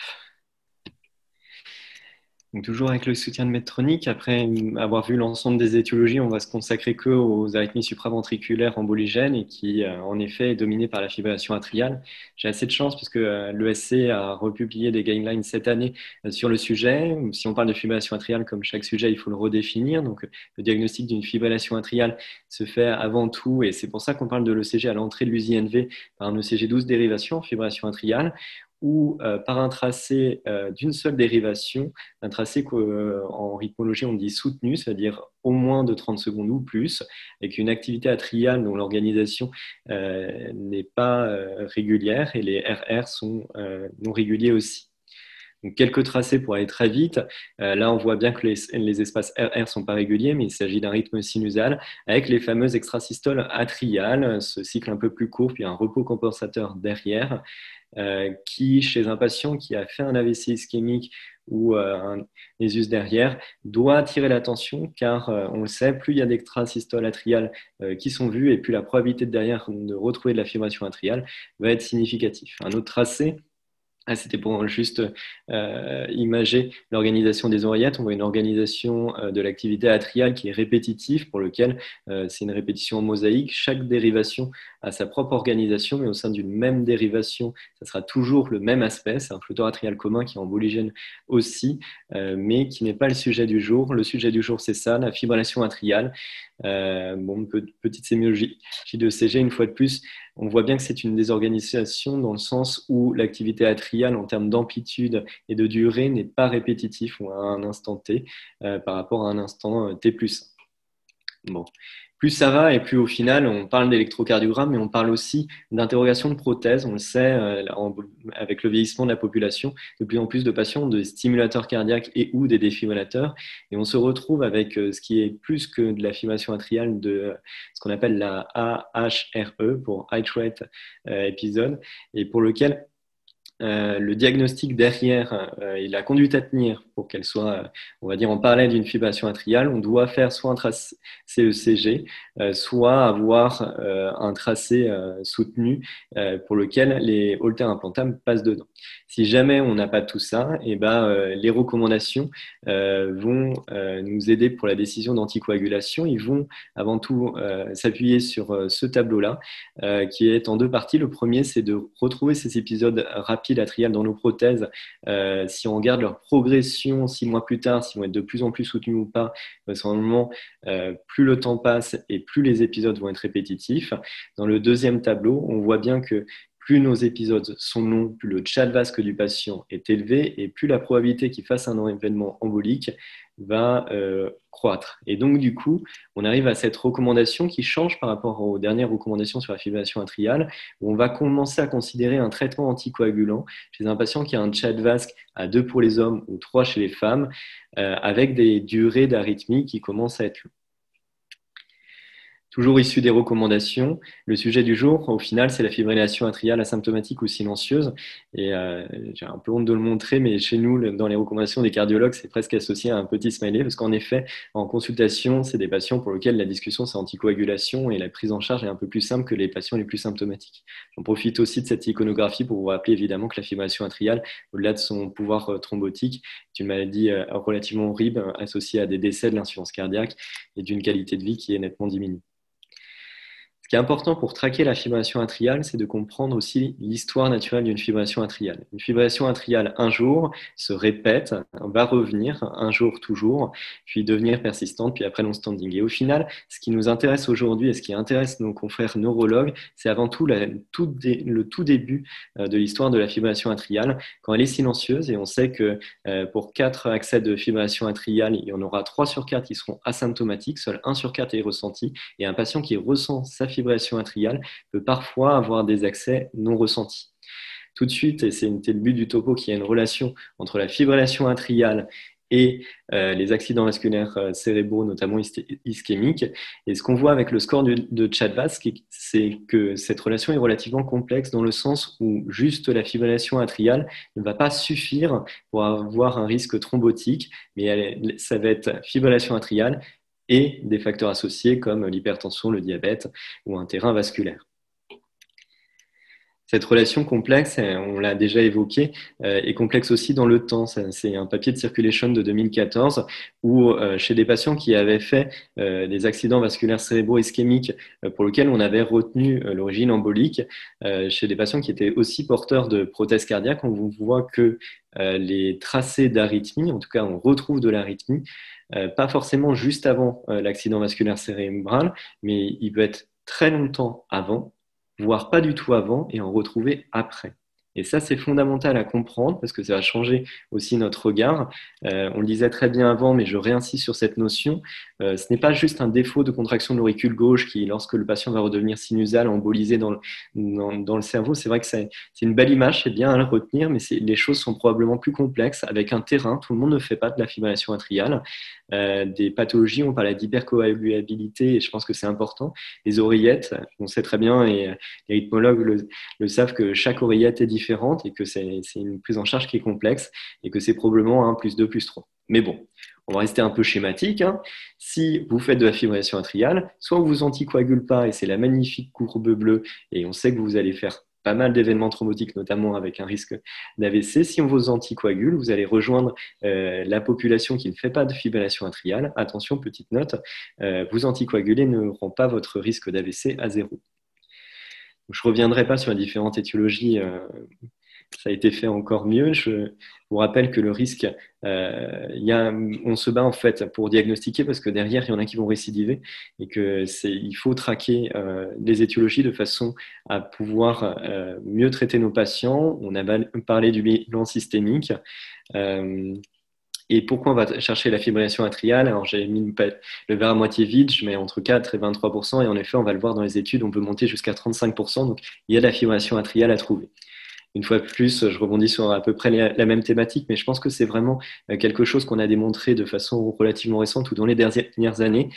Speaker 4: Donc, toujours avec le soutien de Medtronic, après avoir vu l'ensemble des étiologies, on va se consacrer que aux arythmies supraventriculaires emboligènes et qui, en effet, est dominée par la fibrillation atriale. J'ai assez de chance parce que l'ESC a republié des guidelines cette année sur le sujet. Si on parle de fibrillation atriale, comme chaque sujet, il faut le redéfinir. Donc, le diagnostic d'une fibrillation atriale se fait avant tout, et c'est pour ça qu'on parle de l'ECG à l'entrée de l'USI-NV par un ECG 12 dérivation, fibrillation atriale, ou par un tracé d'une seule dérivation, un tracé qu'en rythmologie on dit soutenu, c'est-à-dire au moins de 30 secondes ou plus, avec une activité atriale dont l'organisation n'est pas régulière et les RR sont non réguliers aussi. Donc, quelques tracés pour aller très vite. Là, on voit bien que les espaces RR ne sont pas réguliers, mais il s'agit d'un rythme sinusal avec les fameuses extrasystoles atriales, ce cycle un peu plus court, puis un repos compensateur derrière, qui, chez un patient qui a fait un AVC ischémique ou un ESUS derrière, doit attirer l'attention car, on le sait, plus il y a d'extrasystoles atriales qui sont vues et plus la probabilité de derrière de retrouver de la fibrillation atriale va être significative. Un autre tracé, c'était pour juste imager l'organisation des oreillettes. On voit une organisation de l'activité atriale qui est répétitive, pour lequel c'est une répétition en mosaïque. Chaque dérivation a sa propre organisation, mais au sein d'une même dérivation, ça sera toujours le même aspect. C'est un flotteur atrial commun qui est emboligène aussi, mais qui n'est pas le sujet du jour. Le sujet du jour, c'est ça, la fibrillation atriale. Petite sémiologie de CG, une fois de plus, on voit bien que c'est une désorganisation dans le sens où l'activité atriale en termes d'amplitude et de durée n'est pas répétitive à un instant T par rapport à un instant T+1. Bon. Plus ça va et plus au final, on parle d'électrocardiogramme, mais on parle aussi d'interrogation de prothèses. On le sait, avec le vieillissement de la population, de plus en plus de patients ont des stimulateurs cardiaques et ou des défibrillateurs. Et on se retrouve avec ce qui est plus que de la fibrillation atriale, de ce qu'on appelle la AHRE pour Height Rate Episode, et pour lequel le diagnostic derrière et la conduite à tenir pour qu'elle soit, on va dire, en parallèle d'une fibrillation atriale, on doit faire soit un tracé ECG, soit avoir un tracé soutenu pour lequel les haltères implantables passent dedans. Si jamais on n'a pas tout ça, et les recommandations vont nous aider pour la décision d'anticoagulation. Ils vont avant tout s'appuyer sur ce tableau-là, qui est en deux parties. Le premier, c'est de retrouver ces épisodes rapides atriales dans nos prothèses. Si on regarde leur progression 6 mois plus tard, s'ils vont être de plus en plus soutenus ou pas, normalement, plus le temps passe et plus les épisodes vont être répétitifs. Dans le deuxième tableau, on voit bien que plus nos épisodes sont longs, plus le tchad vasque du patient est élevé et plus la probabilité qu'il fasse un événement embolique va croître. Et donc, du coup, on arrive à cette recommandation qui change par rapport aux dernières recommandations sur la fibrillation atriale, où on va commencer à considérer un traitement anticoagulant chez un patient qui a un tchad vasque à 2 pour les hommes ou 3 chez les femmes, avec des durées d'arythmie qui commencent à être longues. Toujours issu des recommandations, le sujet du jour, au final, c'est la fibrillation atriale asymptomatique ou silencieuse. Et j'ai un peu honte de le montrer, mais chez nous, dans les recommandations des cardiologues, c'est presque associé à un petit smiley, parce qu'en effet, en consultation, c'est des patients pour lesquels la discussion, c'est anticoagulation et la prise en charge est un peu plus simple que les patients les plus symptomatiques. J'en profite aussi de cette iconographie pour vous rappeler évidemment que la fibrillation atriale, au-delà de son pouvoir thrombotique, est une maladie relativement horrible associée à des décès de l'insuffisance cardiaque et d'une qualité de vie qui est nettement diminuée. Ce qui est important pour traquer la fibrillation atriale, c'est de comprendre aussi l'histoire naturelle d'une fibrillation atriale. Une fibrillation atriale, un jour, se répète, va revenir, un jour toujours, puis devenir persistante, puis après long-standing. Et au final, ce qui nous intéresse aujourd'hui et ce qui intéresse nos confrères neurologues, c'est avant tout le tout début de l'histoire de la fibrillation atriale, quand elle est silencieuse. Et on sait que pour 4 accès de fibrillation atriale, il y en aura 3 sur 4 qui seront asymptomatiques, seul 1 sur 4 est ressenti. Et un patient qui ressent sa fibrillation atriale peut parfois avoir des accès non ressentis. Tout de suite, et c'était le but du topo, qu'il y a une relation entre la fibrillation atriale et les accidents vasculaires cérébraux, notamment ischémiques. Et ce qu'on voit avec le score de tchad vasque, c'est que cette relation est relativement complexe dans le sens où juste la fibrillation atriale ne va pas suffire pour avoir un risque thrombotique, mais ça va être fibrillation atriale et des facteurs associés comme l'hypertension, le diabète ou un terrain vasculaire. Cette relation complexe, on l'a déjà évoqué, est complexe aussi dans le temps. C'est un papier de Circulation de 2014 où chez des patients qui avaient fait des accidents vasculaires cérébraux ischémiques pour lesquels on avait retenu l'origine embolique, chez des patients qui étaient aussi porteurs de prothèses cardiaques, on voit que les tracés d'arythmie, en tout cas on retrouve de l'arythmie, pas forcément juste avant l'accident vasculaire cérébral, mais il peut être très longtemps avant, voire pas du tout avant, et en retrouver après. Et ça, c'est fondamental à comprendre parce que ça va changer aussi notre regard. On le disait très bien avant, mais je réinsiste sur cette notion. Ce n'est pas juste un défaut de contraction de l'auricule gauche qui, lorsque le patient va redevenir sinusal, embolisé dans le cerveau. C'est vrai que c'est une belle image, c'est bien à le retenir, mais les choses sont probablement plus complexes avec un terrain. Tout le monde ne fait pas de la fibrillation atriale. Des pathologies, on parlait d'hypercoagulabilité et je pense que c'est important. Les oreillettes, on sait très bien et les rythmologues le savent que chaque oreillette est différente et que c'est une prise en charge qui est complexe et que c'est probablement 1 + 2 + 3. Mais bon, on va rester un peu schématique. Si vous faites de la fibrillation atriale, soit on vous anticoagule pas et c'est la magnifique courbe bleue et on sait que vous allez faire pas mal d'événements thrombotiques, notamment avec un risque d'AVC. Si on vous anticoagule, vous allez rejoindre la population qui ne fait pas de fibrillation atriale. Attention, petite note, vous anticoaguler ne rend pas votre risque d'AVC à 0. Je ne reviendrai pas sur les différentes étiologies, ça a été fait encore mieux. Je vous rappelle que le risque, on se bat en fait pour diagnostiquer parce que derrière, il y en a qui vont récidiver et qu'il faut traquer les étiologies de façon à pouvoir mieux traiter nos patients. On a parlé du bilan systémique. Et pourquoi on va chercher la fibrillation atriale? Alors, j'ai mis le verre à moitié vide, je mets entre 4 et 23%, et en effet, on va le voir dans les études, on peut monter jusqu'à 35%, donc il y a de la fibrillation atriale à trouver. Une fois de plus, je rebondis sur à peu près la même thématique, mais je pense que c'est vraiment quelque chose qu'on a démontré de façon relativement récente ou dans les dernières années.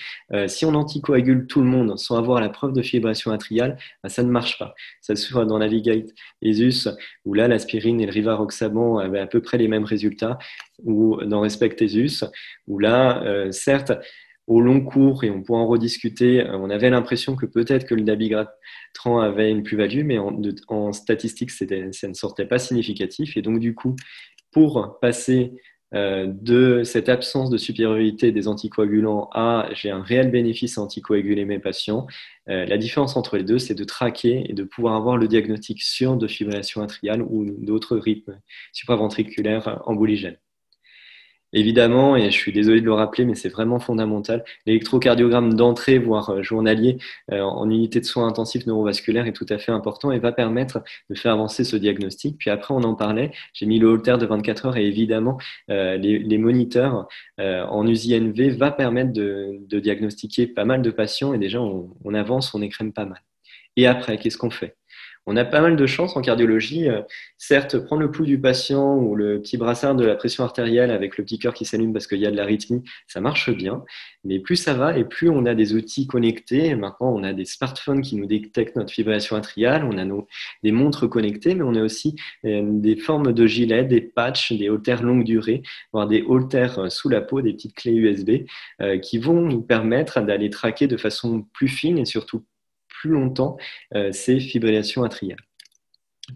Speaker 4: Si on anticoagule tout le monde sans avoir la preuve de fibrillation atriale, ça ne marche pas. Ça se voit dans Navigate ESUS, où là, l'aspirine et le rivaroxaban avaient à peu près les mêmes résultats, ou dans Respect ESUS, où là, certes, au long cours, et on pourra en rediscuter, on avait l'impression que peut-être que le dabigatran avait une plus-value, mais en statistique, ça ne sortait pas significatif. Et donc, du coup, pour passer de cette absence de supériorité des anticoagulants à j'ai un réel bénéfice à anticoaguler mes patients, la différence entre les deux, c'est de traquer et de pouvoir avoir le diagnostic sûr de fibrillation atriale ou d'autres rythmes supraventriculaires emboligènes. Évidemment, et je suis désolé de le rappeler, mais c'est vraiment fondamental, l'électrocardiogramme d'entrée, voire journalier, en unité de soins intensifs neurovasculaires est tout à fait important et va permettre de faire avancer ce diagnostic. Puis après, on en parlait, j'ai mis le Holter de 24 heures et évidemment, les moniteurs en USI-NV va permettre de diagnostiquer pas mal de patients et déjà, on avance, on écrème pas mal. Et après, qu'est-ce qu'on fait? On a pas mal de chance en cardiologie. Certes, prendre le pouls du patient ou le petit brassard de la pression artérielle avec le petit cœur qui s'allume parce qu'il y a de l'arythmie, ça marche bien. Mais plus ça va et plus on a des outils connectés. Maintenant, on a des smartphones qui nous détectent notre fibrillation atriale. On a des montres connectées, mais on a aussi des formes de gilets, des patchs, des haltères longue durée, voire des haltères sous la peau, des petites clés USB qui vont nous permettre d'aller traquer de façon plus fine et surtout plus longtemps ces fibrillations atriales.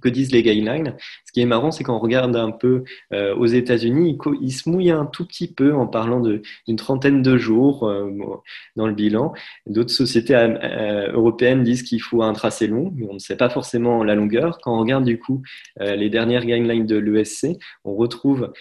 Speaker 4: Que disent les guidelines? Ce qui est marrant, c'est quand on regarde un peu aux États-Unis, ils se mouillent un tout petit peu en parlant d'une trentaine de jours dans le bilan. D'autres sociétés européennes disent qu'il faut un tracé long, mais on ne sait pas forcément la longueur. Quand on regarde du coup les dernières guidelines de l'ESC, on retrouve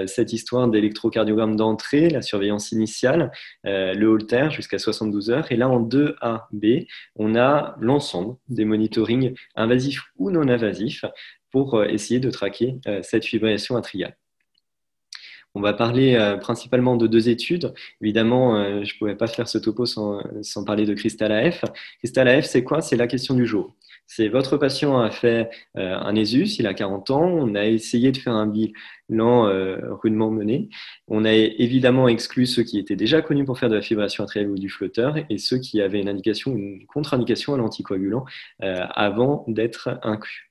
Speaker 4: cette histoire d'électrocardiogramme d'entrée, la surveillance initiale, le Holter jusqu'à 72 heures. Et là, en 2A-B, on a l'ensemble des monitorings invasifs ou non invasifs pour essayer de traquer cette fibrillation atriale. On va parler principalement de deux études. Évidemment, je ne pouvais pas faire ce topo sans parler de Crystal AF. Crystal AF, c'est quoi? C'est la question du jour. C'est votre patient a fait un ESUS, il a 40 ans, on a essayé de faire un bilan rudement mené. On a évidemment exclu ceux qui étaient déjà connus pour faire de la fibrillation atriale ou du flotteur et ceux qui avaient une indication ou une contre-indication à l'anticoagulant avant d'être inclus.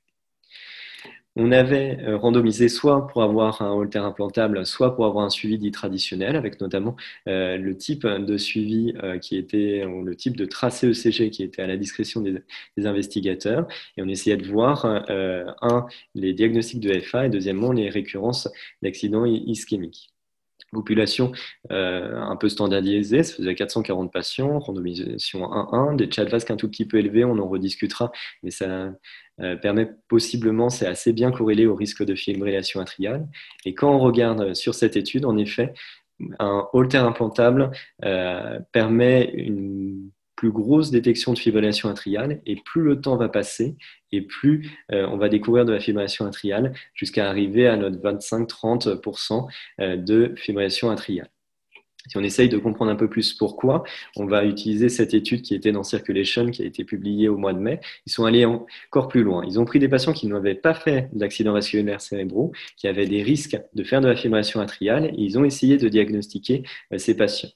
Speaker 4: On avait randomisé soit pour avoir un Holter implantable, soit pour avoir un suivi dit traditionnel, avec notamment le type de suivi qui était, ou le type de tracé ECG qui était à la discrétion des investigateurs. Et on essayait de voir, les diagnostics de FA et deuxièmement, les récurrences d'accidents ischémiques. Population un peu standardisée, ça faisait 440 patients, randomisation 1-1, des CHA2DS2 un tout petit peu élevés, on en rediscutera, mais ça permet possiblement, c'est assez bien corrélé au risque de fibrillation atriale. Et quand on regarde sur cette étude, en effet, un Holter implantable permet une plus grosse détection de fibrillation atriale et plus le temps va passer et plus on va découvrir de la fibrillation atriale jusqu'à arriver à notre 25-30% de fibrillation atriale. Si on essaye de comprendre un peu plus pourquoi, on va utiliser cette étude qui était dans Circulation, qui a été publiée au mois de mai. Ils sont allés encore plus loin. Ils ont pris des patients qui n'avaient pas fait d'accidents vasculaires cérébraux, qui avaient des risques de faire de la fibrillation atriale, et ils ont essayé de diagnostiquer ces patients.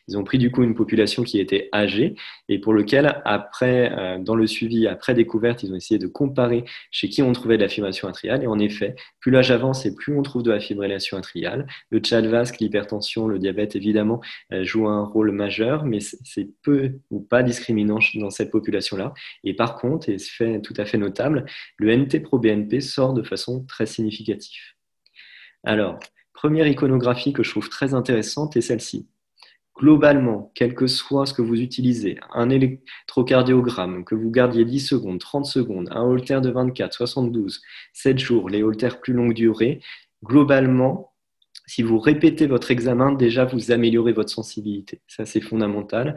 Speaker 4: Ils ont pris du coup une population qui était âgée et pour lequel, après, dans le suivi, après découverte, ils ont essayé de comparer chez qui on trouvait de la fibrillation atriale. Et en effet, plus l'âge avance et plus on trouve de la fibrillation atriale. Le CHA2DS2, l'hypertension, le diabète, évidemment, jouent un rôle majeur, mais c'est peu ou pas discriminant dans cette population-là. Et par contre, et c'est fait tout à fait notable, le NT-proBNP sort de façon très significative. Alors, première iconographie que je trouve très intéressante est celle-ci. Globalement, quel que soit ce que vous utilisez, un électrocardiogramme, que vous gardiez 10 secondes, 30 secondes, un Holter de 24, 72, 7 jours, les Holters plus longue durée, globalement, si vous répétez votre examen, déjà vous améliorez votre sensibilité. Ça, c'est fondamental.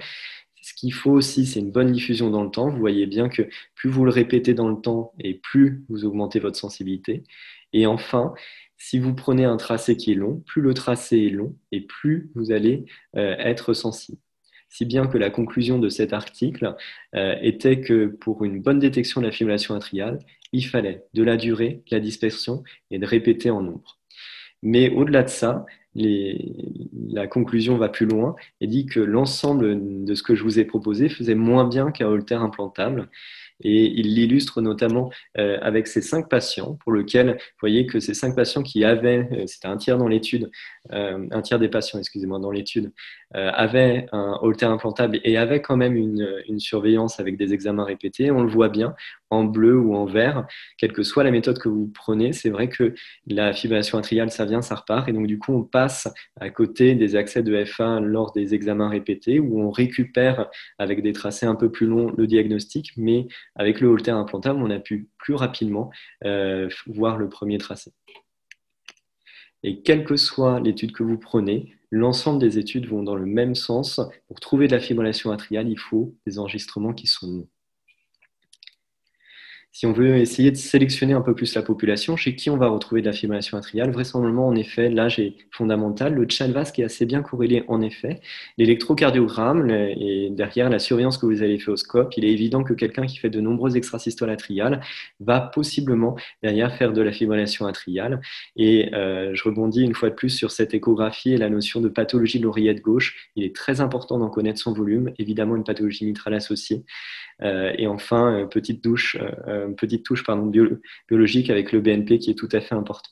Speaker 4: Ce qu'il faut aussi, c'est une bonne diffusion dans le temps. Vous voyez bien que plus vous le répétez dans le temps et plus vous augmentez votre sensibilité. Et enfin, Si vous prenez un tracé qui est long, plus le tracé est long et plus vous allez être sensible. Si bien que la conclusion de cet article était que pour une bonne détection de la fibrillation atriale, il fallait de la durée, de la dispersion et de répéter en nombre. Mais au-delà de ça, la conclusion va plus loin et dit que l'ensemble de ce que je vous ai proposé faisait moins bien qu'un Holter implantable. Et il l'illustre notamment avec ces 5 patients, pour lesquels, vous voyez que ces 5 patients qui avaient, c'était un tiers dans l'étude, un tiers des patients, excusez-moi, dans l'étude, avaient un Holter implantable et avaient quand même une surveillance avec des examens répétés. On le voit bien, en bleu ou en vert, quelle que soit la méthode que vous prenez, c'est vrai que la fibrillation atriale, ça vient, ça repart. Et donc, du coup, on passe à côté des accès de F1 lors des examens répétés où on récupère avec des tracés un peu plus longs le diagnostic, mais avec le Holter implantable, on a pu plus rapidement voir le premier tracé. Et quelle que soit l'étude que vous prenez, l'ensemble des études vont dans le même sens. Pour trouver de la fibrillation atriale, il faut des enregistrements qui sont longs. Si on veut essayer de sélectionner un peu plus la population, chez qui on va retrouver de la fibrillation atriale, vraisemblablement, en effet, l'âge est fondamental. Le CHA2DS2VASc qui est assez bien corrélé, en effet. L'électrocardiogramme et derrière la surveillance que vous avez fait au scope, il est évident que quelqu'un qui fait de nombreuses extrasystoles atriales va possiblement derrière faire de la fibrillation atriale. Et je rebondis une fois de plus sur cette échographie et la notion de pathologie de l'oreillette gauche. Il est très important d'en connaître son volume, évidemment une pathologie mitrale associée. Et enfin, petite touche biologique avec le BNP qui est tout à fait important.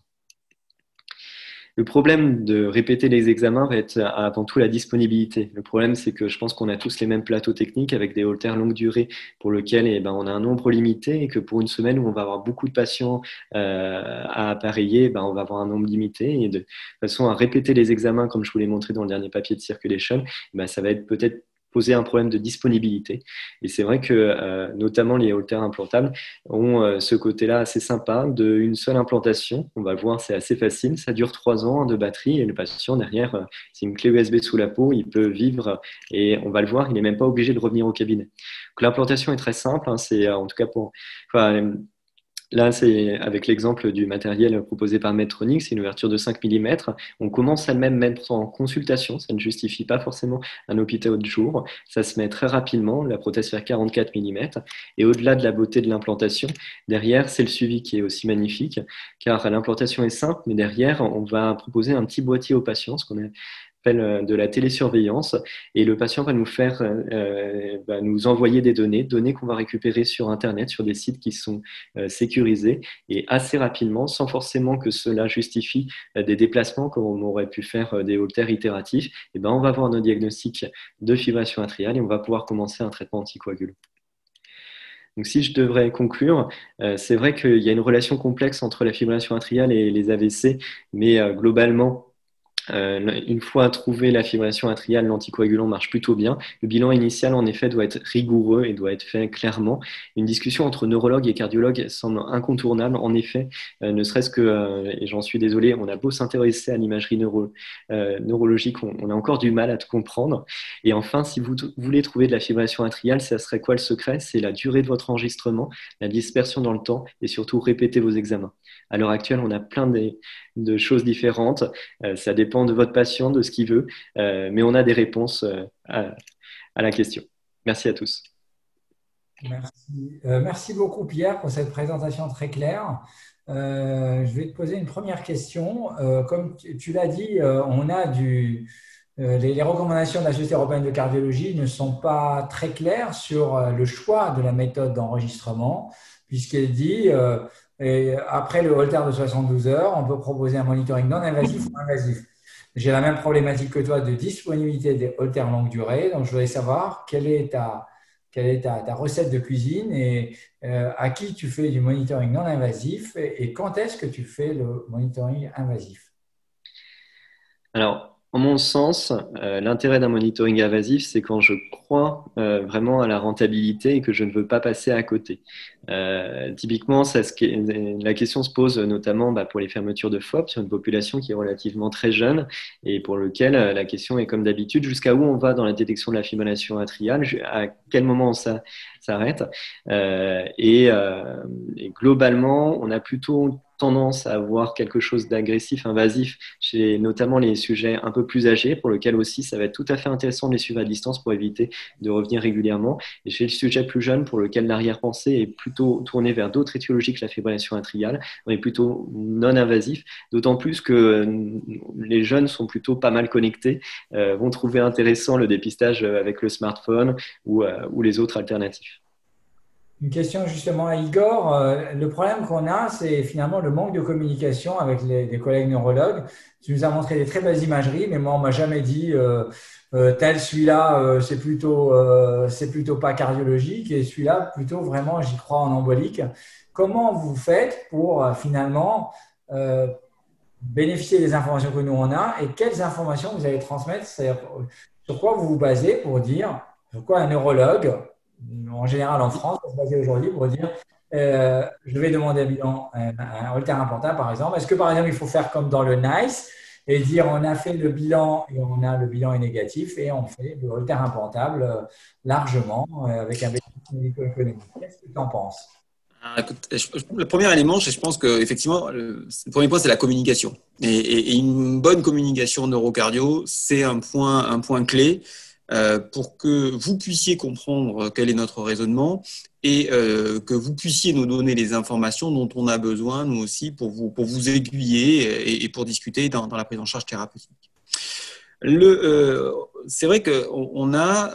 Speaker 4: Le problème de répéter les examens va être avant tout la disponibilité. Le problème, c'est que je pense qu'on a tous les mêmes plateaux techniques avec des holters longue durée pour lesquels on a un nombre limité et que pour une semaine où on va avoir beaucoup de patients à appareiller, on va avoir un nombre limité. Et de façon à répéter les examens, comme je vous l'ai montré dans le dernier papier de Circulation, ça va être peut-être poser un problème de disponibilité. Et c'est vrai que notamment les holters implantables ont ce côté-là assez sympa d'une seule implantation. On va le voir, c'est assez facile. Ça dure 3 ans de batterie et le patient derrière, c'est une clé USB sous la peau, il peut vivre et on va le voir, il n'est même pas obligé de revenir au cabinet. Donc l'implantation est très simple, c'est en tout cas pour... Là, c'est avec l'exemple du matériel proposé par Medtronic, c'est une ouverture de 5 mm. On commence à le même mettre en consultation, ça ne justifie pas forcément un hôpital de jour. Ça se met très rapidement, la prothèse fait 44 mm. Et au-delà de la beauté de l'implantation, derrière, c'est le suivi qui est aussi magnifique, car l'implantation est simple, mais derrière, on va proposer un petit boîtier au patient, ce qu'on appelle de la télésurveillance, et le patient va nous faire, nous envoyer des données qu'on va récupérer sur Internet, sur des sites qui sont sécurisés, et assez rapidement, sans forcément que cela justifie des déplacements comme on aurait pu faire des holters itératifs, on va avoir nos diagnostics de fibrillation atriale et on va pouvoir commencer un traitement anticoagulant. Donc, si je devrais conclure, c'est vrai qu'il y a une relation complexe entre la fibrillation atriale et les AVC, mais globalement, une fois trouvé la fibrillation atriale, l'anticoagulant marche plutôt bien. Le bilan initial, en effet, doit être rigoureux et doit être fait clairement. Une discussion entre neurologue et cardiologue semble incontournable. En effet, ne serait-ce que, et j'en suis désolé, on a beau s'intéresser à l'imagerie neurologique, on a encore du mal à tout comprendre. Et enfin, si vous voulez trouver de la fibrillation atriale, ça serait quoi le secret? C'est la durée de votre enregistrement, la dispersion dans le temps et surtout répéter vos examens. À l'heure actuelle, on a plein de choses différentes. Ça dépend de votre patient, de ce qu'il veut, mais on a des réponses à la question. Merci à tous.
Speaker 1: Merci beaucoup, Pierre, pour cette présentation très claire. Je vais te poser une première question. Comme tu l'as dit, on a les recommandations de la Société européenne de cardiologie ne sont pas très claires sur le choix de la méthode d'enregistrement, puisqu'elle dit et après le Holter de 72 heures, on peut proposer un monitoring non invasif ou invasif. J'ai la même problématique que toi de disponibilité des Holters longue durée. Donc, je voudrais savoir quelle est ta recette de cuisine et à qui tu fais du monitoring non invasif et quand est-ce que tu fais le monitoring invasif?
Speaker 4: Alors, en mon sens, l'intérêt d'un monitoring invasif, c'est quand je crois vraiment à la rentabilité et que je ne veux pas passer à côté. Typiquement, la question se pose notamment pour les fermetures de FOP sur une population qui est relativement très jeune et pour lequel la question est comme d'habitude, jusqu'à où on va dans la détection de la fibrillation atriale, à quel moment ça s'arrête. Et globalement, on a plutôt tendance à avoir quelque chose d'agressif, invasif, chez notamment les sujets un peu plus âgés, pour lesquels aussi ça va être tout à fait intéressant de les suivre à distance pour éviter de revenir régulièrement. Et chez le sujet plus jeune, pour lequel l'arrière-pensée est plutôt tournée vers d'autres étiologies que la fibrillation atriale, on est plutôt non-invasif, d'autant plus que les jeunes sont plutôt pas mal connectés, vont trouver intéressant le dépistage avec le smartphone ou les autres alternatives.
Speaker 1: Une question justement à Igor. Le problème qu'on a, c'est finalement le manque de communication avec les collègues neurologues. Tu nous as montré des très belles imageries, mais moi, on m'a jamais dit tel celui-là, c'est plutôt pas cardiologique et celui-là, plutôt vraiment, j'y crois en embolique. Comment vous faites pour finalement bénéficier des informations que nous on a et quelles informations vous allez transmettre? C'est-à-dire, sur quoi vous vous basez pour dire, sur quoi un neurologue en général en France, on se base aujourd'hui pour dire je vais demander un bilan, un holter implantable par exemple. Est-ce que par exemple il faut faire comme dans le NICE et dire on a fait le bilan et on a le bilan est négatif et on fait le holter implantable largement avec un bénéfice médico-économique? Qu'est-ce que tu en penses?
Speaker 3: Écoute, le premier élément, je pense qu'effectivement, le premier point, c'est la communication. Et une bonne communication neurocardio, c'est un point clé pour que vous puissiez comprendre quel est notre raisonnement et que vous puissiez nous donner les informations dont on a besoin, nous aussi, pour vous aiguiller et pour discuter dans la prise en charge thérapeutique. C'est vrai qu'on a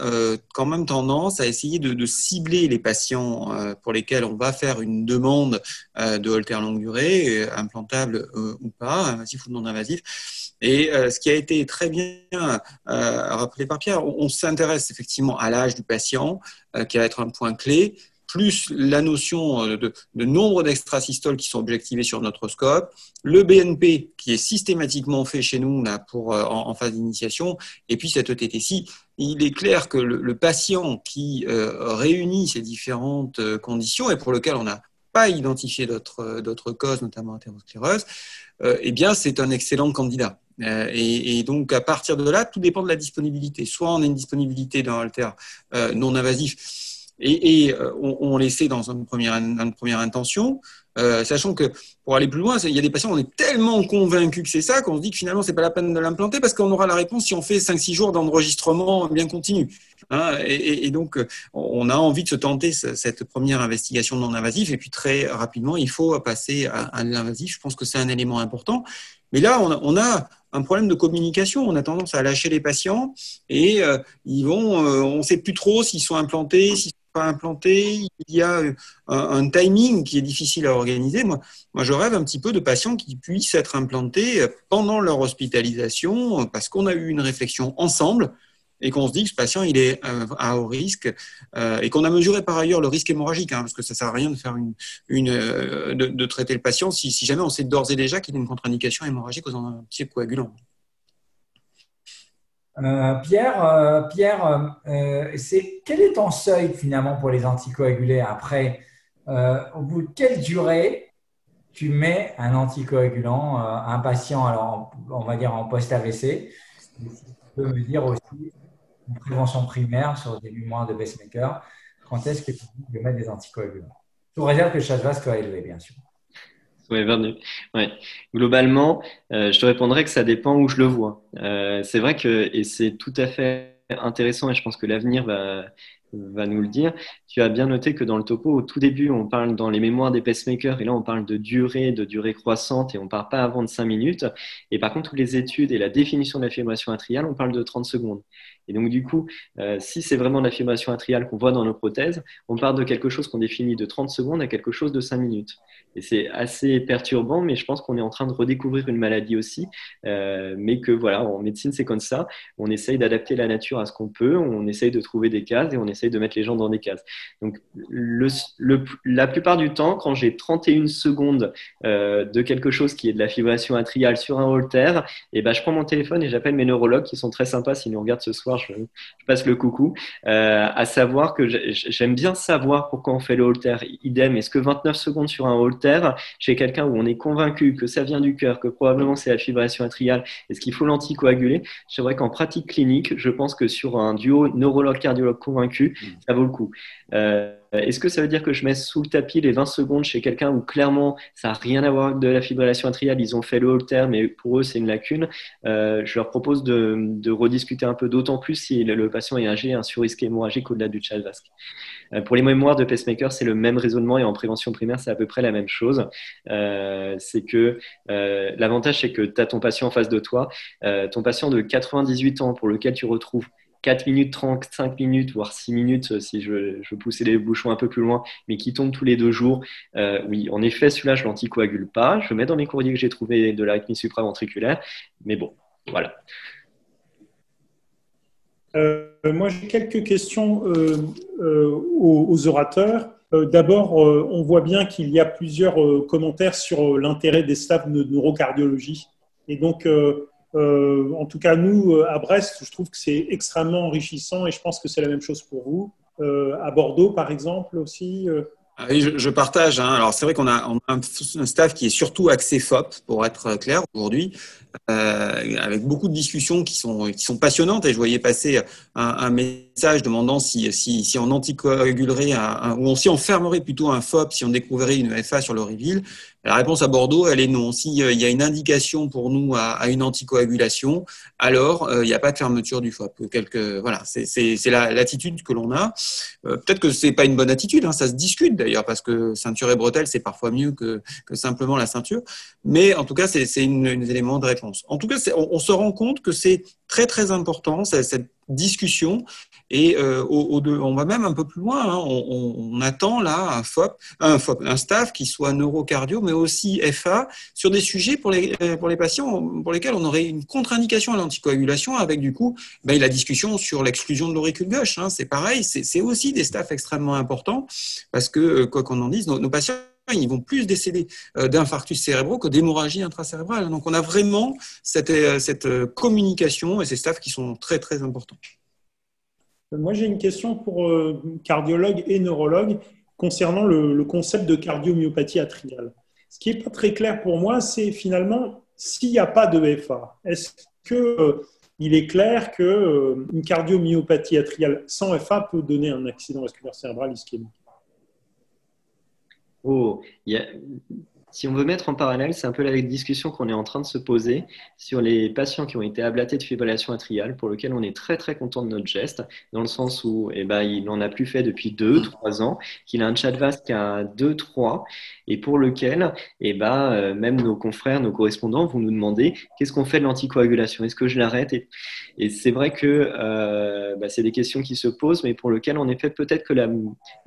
Speaker 3: quand même tendance à essayer de cibler les patients pour lesquels on va faire une demande de holter longue durée, implantable ou pas, invasif ou non invasif. Et ce qui a été très bien rappelé par Pierre, on s'intéresse effectivement à l'âge du patient, qui va être un point clé, plus la notion de nombre d'extrasystoles qui sont objectivées sur notre scope, le BNP qui est systématiquement fait chez nous là, en phase d'initiation, et puis cette ETT-ci. Il est clair que le patient qui réunit ces différentes conditions et pour lequel on n'a pas identifié d'autres causes, notamment athérosclérose, eh bien c'est un excellent candidat. Et donc à partir de là, tout dépend de la disponibilité. Soit on a une disponibilité d'un holter non invasif, et on l'essaie dans une première intention, sachant que pour aller plus loin, il y a des patients, on est tellement convaincus que c'est ça qu'on se dit que finalement, ce n'est pas la peine de l'implanter parce qu'on aura la réponse si on fait 5-6 jours d'enregistrement bien continu. Hein, et donc, on a envie de se tenter cette première investigation non invasive et puis très rapidement, il faut passer à l'invasif. Je pense que c'est un élément important. Mais là, on a un problème de communication. On a tendance à lâcher les patients et on ne sait plus trop s'ils sont implantés, s'ils pas implantés. Il y a un timing qui est difficile à organiser. Moi, je rêve un petit peu de patients qui puissent être implantés pendant leur hospitalisation parce qu'on a eu une réflexion ensemble et qu'on se dit que ce patient il est à haut risque et qu'on a mesuré par ailleurs le risque hémorragique, parce que ça ne sert à rien de faire de traiter le patient si jamais on sait d'ores et déjà qu'il a une contre-indication hémorragique aux anticoagulants.
Speaker 1: Pierre, quel est ton seuil finalement pour les anticoagulés après au bout de quelle durée tu mets un anticoagulant à un patient, alors on va dire en post-AVC, tu peux me dire aussi une prévention primaire sur des mémoires de pacemaker, quand est-ce que tu peux mettre des anticoagulants? Sous réserve que le CHA2 soit élevé, bien sûr.
Speaker 4: Oui, ouais. Globalement, je te répondrai que ça dépend où je le vois. C'est vrai que, et c'est tout à fait intéressant, et je pense que l'avenir va nous le dire. Tu as bien noté que dans le topo, au tout début, on parle dans les mémoires des pacemakers, et là, on parle de durée croissante, et on ne parle pas avant de 5 minutes. Et par contre, toutes les études et la définition de la fibrillation atriale, on parle de 30 secondes. Et donc, du coup, si c'est vraiment de la fibrillation atriale qu'on voit dans nos prothèses, on part de quelque chose qu'on définit de 30 secondes à quelque chose de 5 minutes. Et c'est assez perturbant, mais je pense qu'on est en train de redécouvrir une maladie aussi. Mais que voilà, en médecine, c'est comme ça. On essaye d'adapter la nature à ce qu'on peut, on essaye de trouver des cases et on essaye de mettre les gens dans des cases. Donc, la plupart du temps, quand j'ai 31 secondes de quelque chose qui est de la fibrillation atriale sur un holter, et ben, je prends mon téléphone et j'appelle mes neurologues qui sont très sympas. S'ils nous regardent ce soir, je passe le coucou. À savoir que j'aime bien savoir pourquoi on fait le holter. Idem, est-ce que 29 secondes sur un holter chez quelqu'un où on est convaincu que ça vient du cœur, que probablement c'est la fibrillation atriale, est-ce qu'il faut l'anticoaguler? C'est vrai qu'en pratique clinique, je pense que sur un duo neurologue-cardiologue convaincu, ça vaut le coup. Est-ce que ça veut dire que je mets sous le tapis les 20 secondes chez quelqu'un où clairement ça n'a rien à voir avec de la fibrillation atriale, ils ont fait le holter, mais pour eux c'est une lacune. Je leur propose de rediscuter un peu, d'autant plus si le patient est âgé, un surrisque hémorragique au-delà du Chasles-Vasque. Pour les mémoires de pacemaker, c'est le même raisonnement et en prévention primaire, c'est à peu près la même chose. C'est que l'avantage, c'est que tu as ton patient en face de toi, ton patient de 98 ans pour lequel tu retrouves 4 minutes 30, 5 minutes, voire 6 minutes, si je veux pousser les bouchons un peu plus loin, mais qui tombe tous les 2 jours. Oui, en effet, celui-là, je ne l'anticoagule pas. Je le mets dans mes courriers que j'ai trouvé de l'arythmie supraventriculaire. Mais bon, voilà.
Speaker 2: Moi, j'ai quelques questions aux orateurs. D'abord, on voit bien qu'il y a plusieurs commentaires sur l'intérêt des staffs de neurocardiologie. Et donc, en tout cas, nous, à Brest, je trouve que c'est extrêmement enrichissant et je pense que c'est la même chose pour vous. À Bordeaux, par exemple, aussi.
Speaker 3: Oui, je partage. Alors, c'est vrai qu'on a un staff qui est surtout axé FOP, pour être clair, aujourd'hui, avec beaucoup de discussions qui sont passionnantes. Et je voyais passer un message demandant si on anticoagulerait ou si on fermerait plutôt un FOP, si on découvrait une FA sur le reveal. La réponse à Bordeaux, elle est non. S'il y a une indication pour nous à une anticoagulation, alors il n'y a pas de fermeture du FOP. Voilà, c'est l'attitude que l'on a. Peut-être que c'est pas une bonne attitude, ça se discute d'ailleurs, parce que ceinture et bretelle, c'est parfois mieux que simplement la ceinture. Mais en tout cas, c'est un élément de réponse. En tout cas, on se rend compte que c'est très très important cette discussion. Et on va même un peu plus loin. On attend là un staff qui soit neurocardio, mais aussi FA, sur des sujets pour les patients pour lesquels on aurait une contre-indication à l'anticoagulation, avec du coup la discussion sur l'exclusion de l'auricule gauche. C'est pareil, c'est aussi des staffs extrêmement importants, parce que, quoi qu'on en dise, nos patients, ils vont plus décéder d'infarctus cérébraux que d'hémorragie intracérébrale. Donc, on a vraiment cette communication et ces staffs qui sont très, très importants.
Speaker 2: Moi, j'ai une question pour cardiologue et neurologue concernant le concept de cardiomyopathie atriale. Ce qui n'est pas très clair pour moi, c'est finalement, s'il n'y a pas de FA, est-ce qu'il est clair qu'une cardiomyopathie atriale sans FA peut donner un accident vasculaire cérébral ischémique?
Speaker 4: Si on veut mettre en parallèle, c'est un peu la discussion qu'on est en train de se poser sur les patients qui ont été ablatés de fibrillation atriale, pour lesquels on est très très content de notre geste, dans le sens où il n'en a plus fait depuis 2-3 ans, qu'il a un Chasles-Vasque à 2-3, et pour lequel même nos confrères, nos correspondants vont nous demander qu'est-ce qu'on fait de l'anticoagulation, est-ce que je l'arrête? Et c'est vrai que c'est des questions qui se posent, mais pour lesquelles en effet peut-être que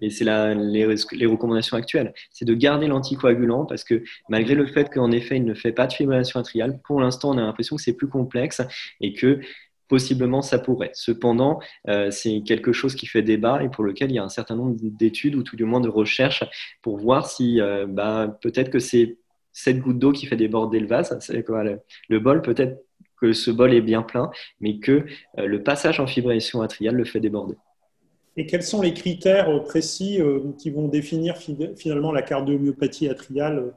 Speaker 4: les recommandations actuelles, c'est de garder l'anticoagulant, parce que malgré le fait qu'en effet, il ne fait pas de fibrillation atriale, pour l'instant, on a l'impression que c'est plus complexe et que possiblement, ça pourrait. Cependant, c'est quelque chose qui fait débat et pour lequel il y a un certain nombre d'études ou tout du moins de recherches pour voir si peut-être que c'est cette goutte d'eau qui fait déborder le vase. C'est quoi, le bol, peut-être que ce bol est bien plein, mais que le passage en fibrillation atriale le fait déborder.
Speaker 2: Et quels sont les critères précis qui vont définir finalement la cardiomyopathie atriale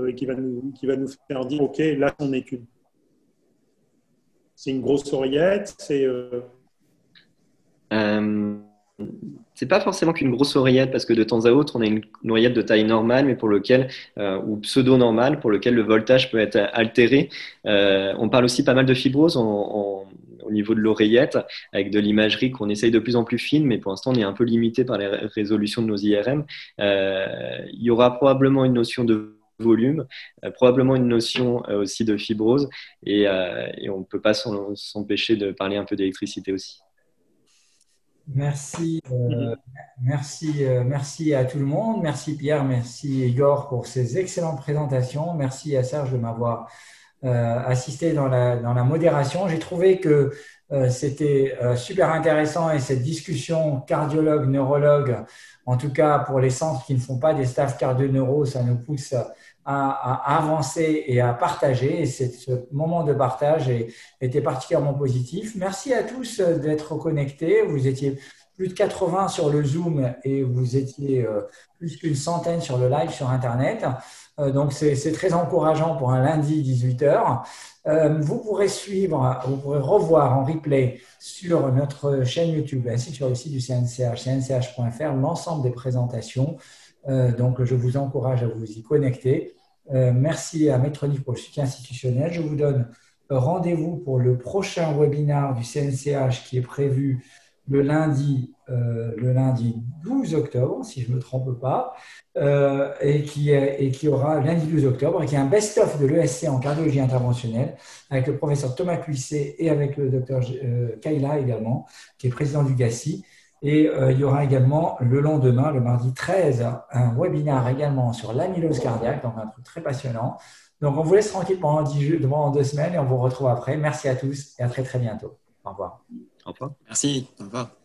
Speaker 2: et qui va nous faire dire, OK, là, c'en est une? C'est une grosse oreillette?
Speaker 4: C'est pas forcément qu'une grosse oreillette, parce que de temps à autre, on a une oreillette de taille normale, mais pour lequel, ou pseudo-normale, pour lequel le voltage peut être altéré. On parle aussi pas mal de fibrose au niveau de l'oreillette, avec de l'imagerie qu'on essaye de plus en plus fine, mais pour l'instant, on est un peu limité par les résolutions de nos IRM. Il y aura probablement une notion de volume, probablement une notion aussi de fibrose, et on ne peut pas s'empêcher de parler un peu d'électricité aussi.
Speaker 1: Merci, merci à tout le monde. Merci Pierre, merci Igor pour ces excellentes présentations. Merci à Serge de m'avoir assisté dans la modération. J'ai trouvé que c'était super intéressant, et cette discussion cardiologue, neurologue, en tout cas pour les centres qui ne font pas des staffs cardio-neuro, ça nous pousse à avancer et à partager. Et ce moment de partage était particulièrement positif. Merci à tous d'être connectés. Vous étiez plus de 80 sur le Zoom et vous étiez plus qu'une centaine sur le live sur Internet. Donc, c'est très encourageant pour un lundi 18h. Vous pourrez revoir en replay sur notre chaîne YouTube ainsi que sur le site du CNCH, cnch.fr, l'ensemble des présentations. Donc, je vous encourage à vous y connecter. Merci à Medtronic pour le soutien institutionnel. Je vous donne rendez-vous pour le prochain webinaire du CNCH qui est prévu le lundi 12 octobre, si je ne me trompe pas, et qui aura lundi 12 octobre, et qui est un best-of de l'ESC en cardiologie interventionnelle avec le professeur Thomas Cuisset et avec le docteur Kayla également, qui est président du GACI. Et il y aura également le lendemain, le mardi 13, un webinaire également sur l'amylose cardiaque, donc un truc très passionnant. Donc, on vous laisse tranquille pendant 2 semaines et on vous retrouve après. Merci à tous et à très, très bientôt. Au revoir.
Speaker 3: Au revoir. Merci. Au revoir.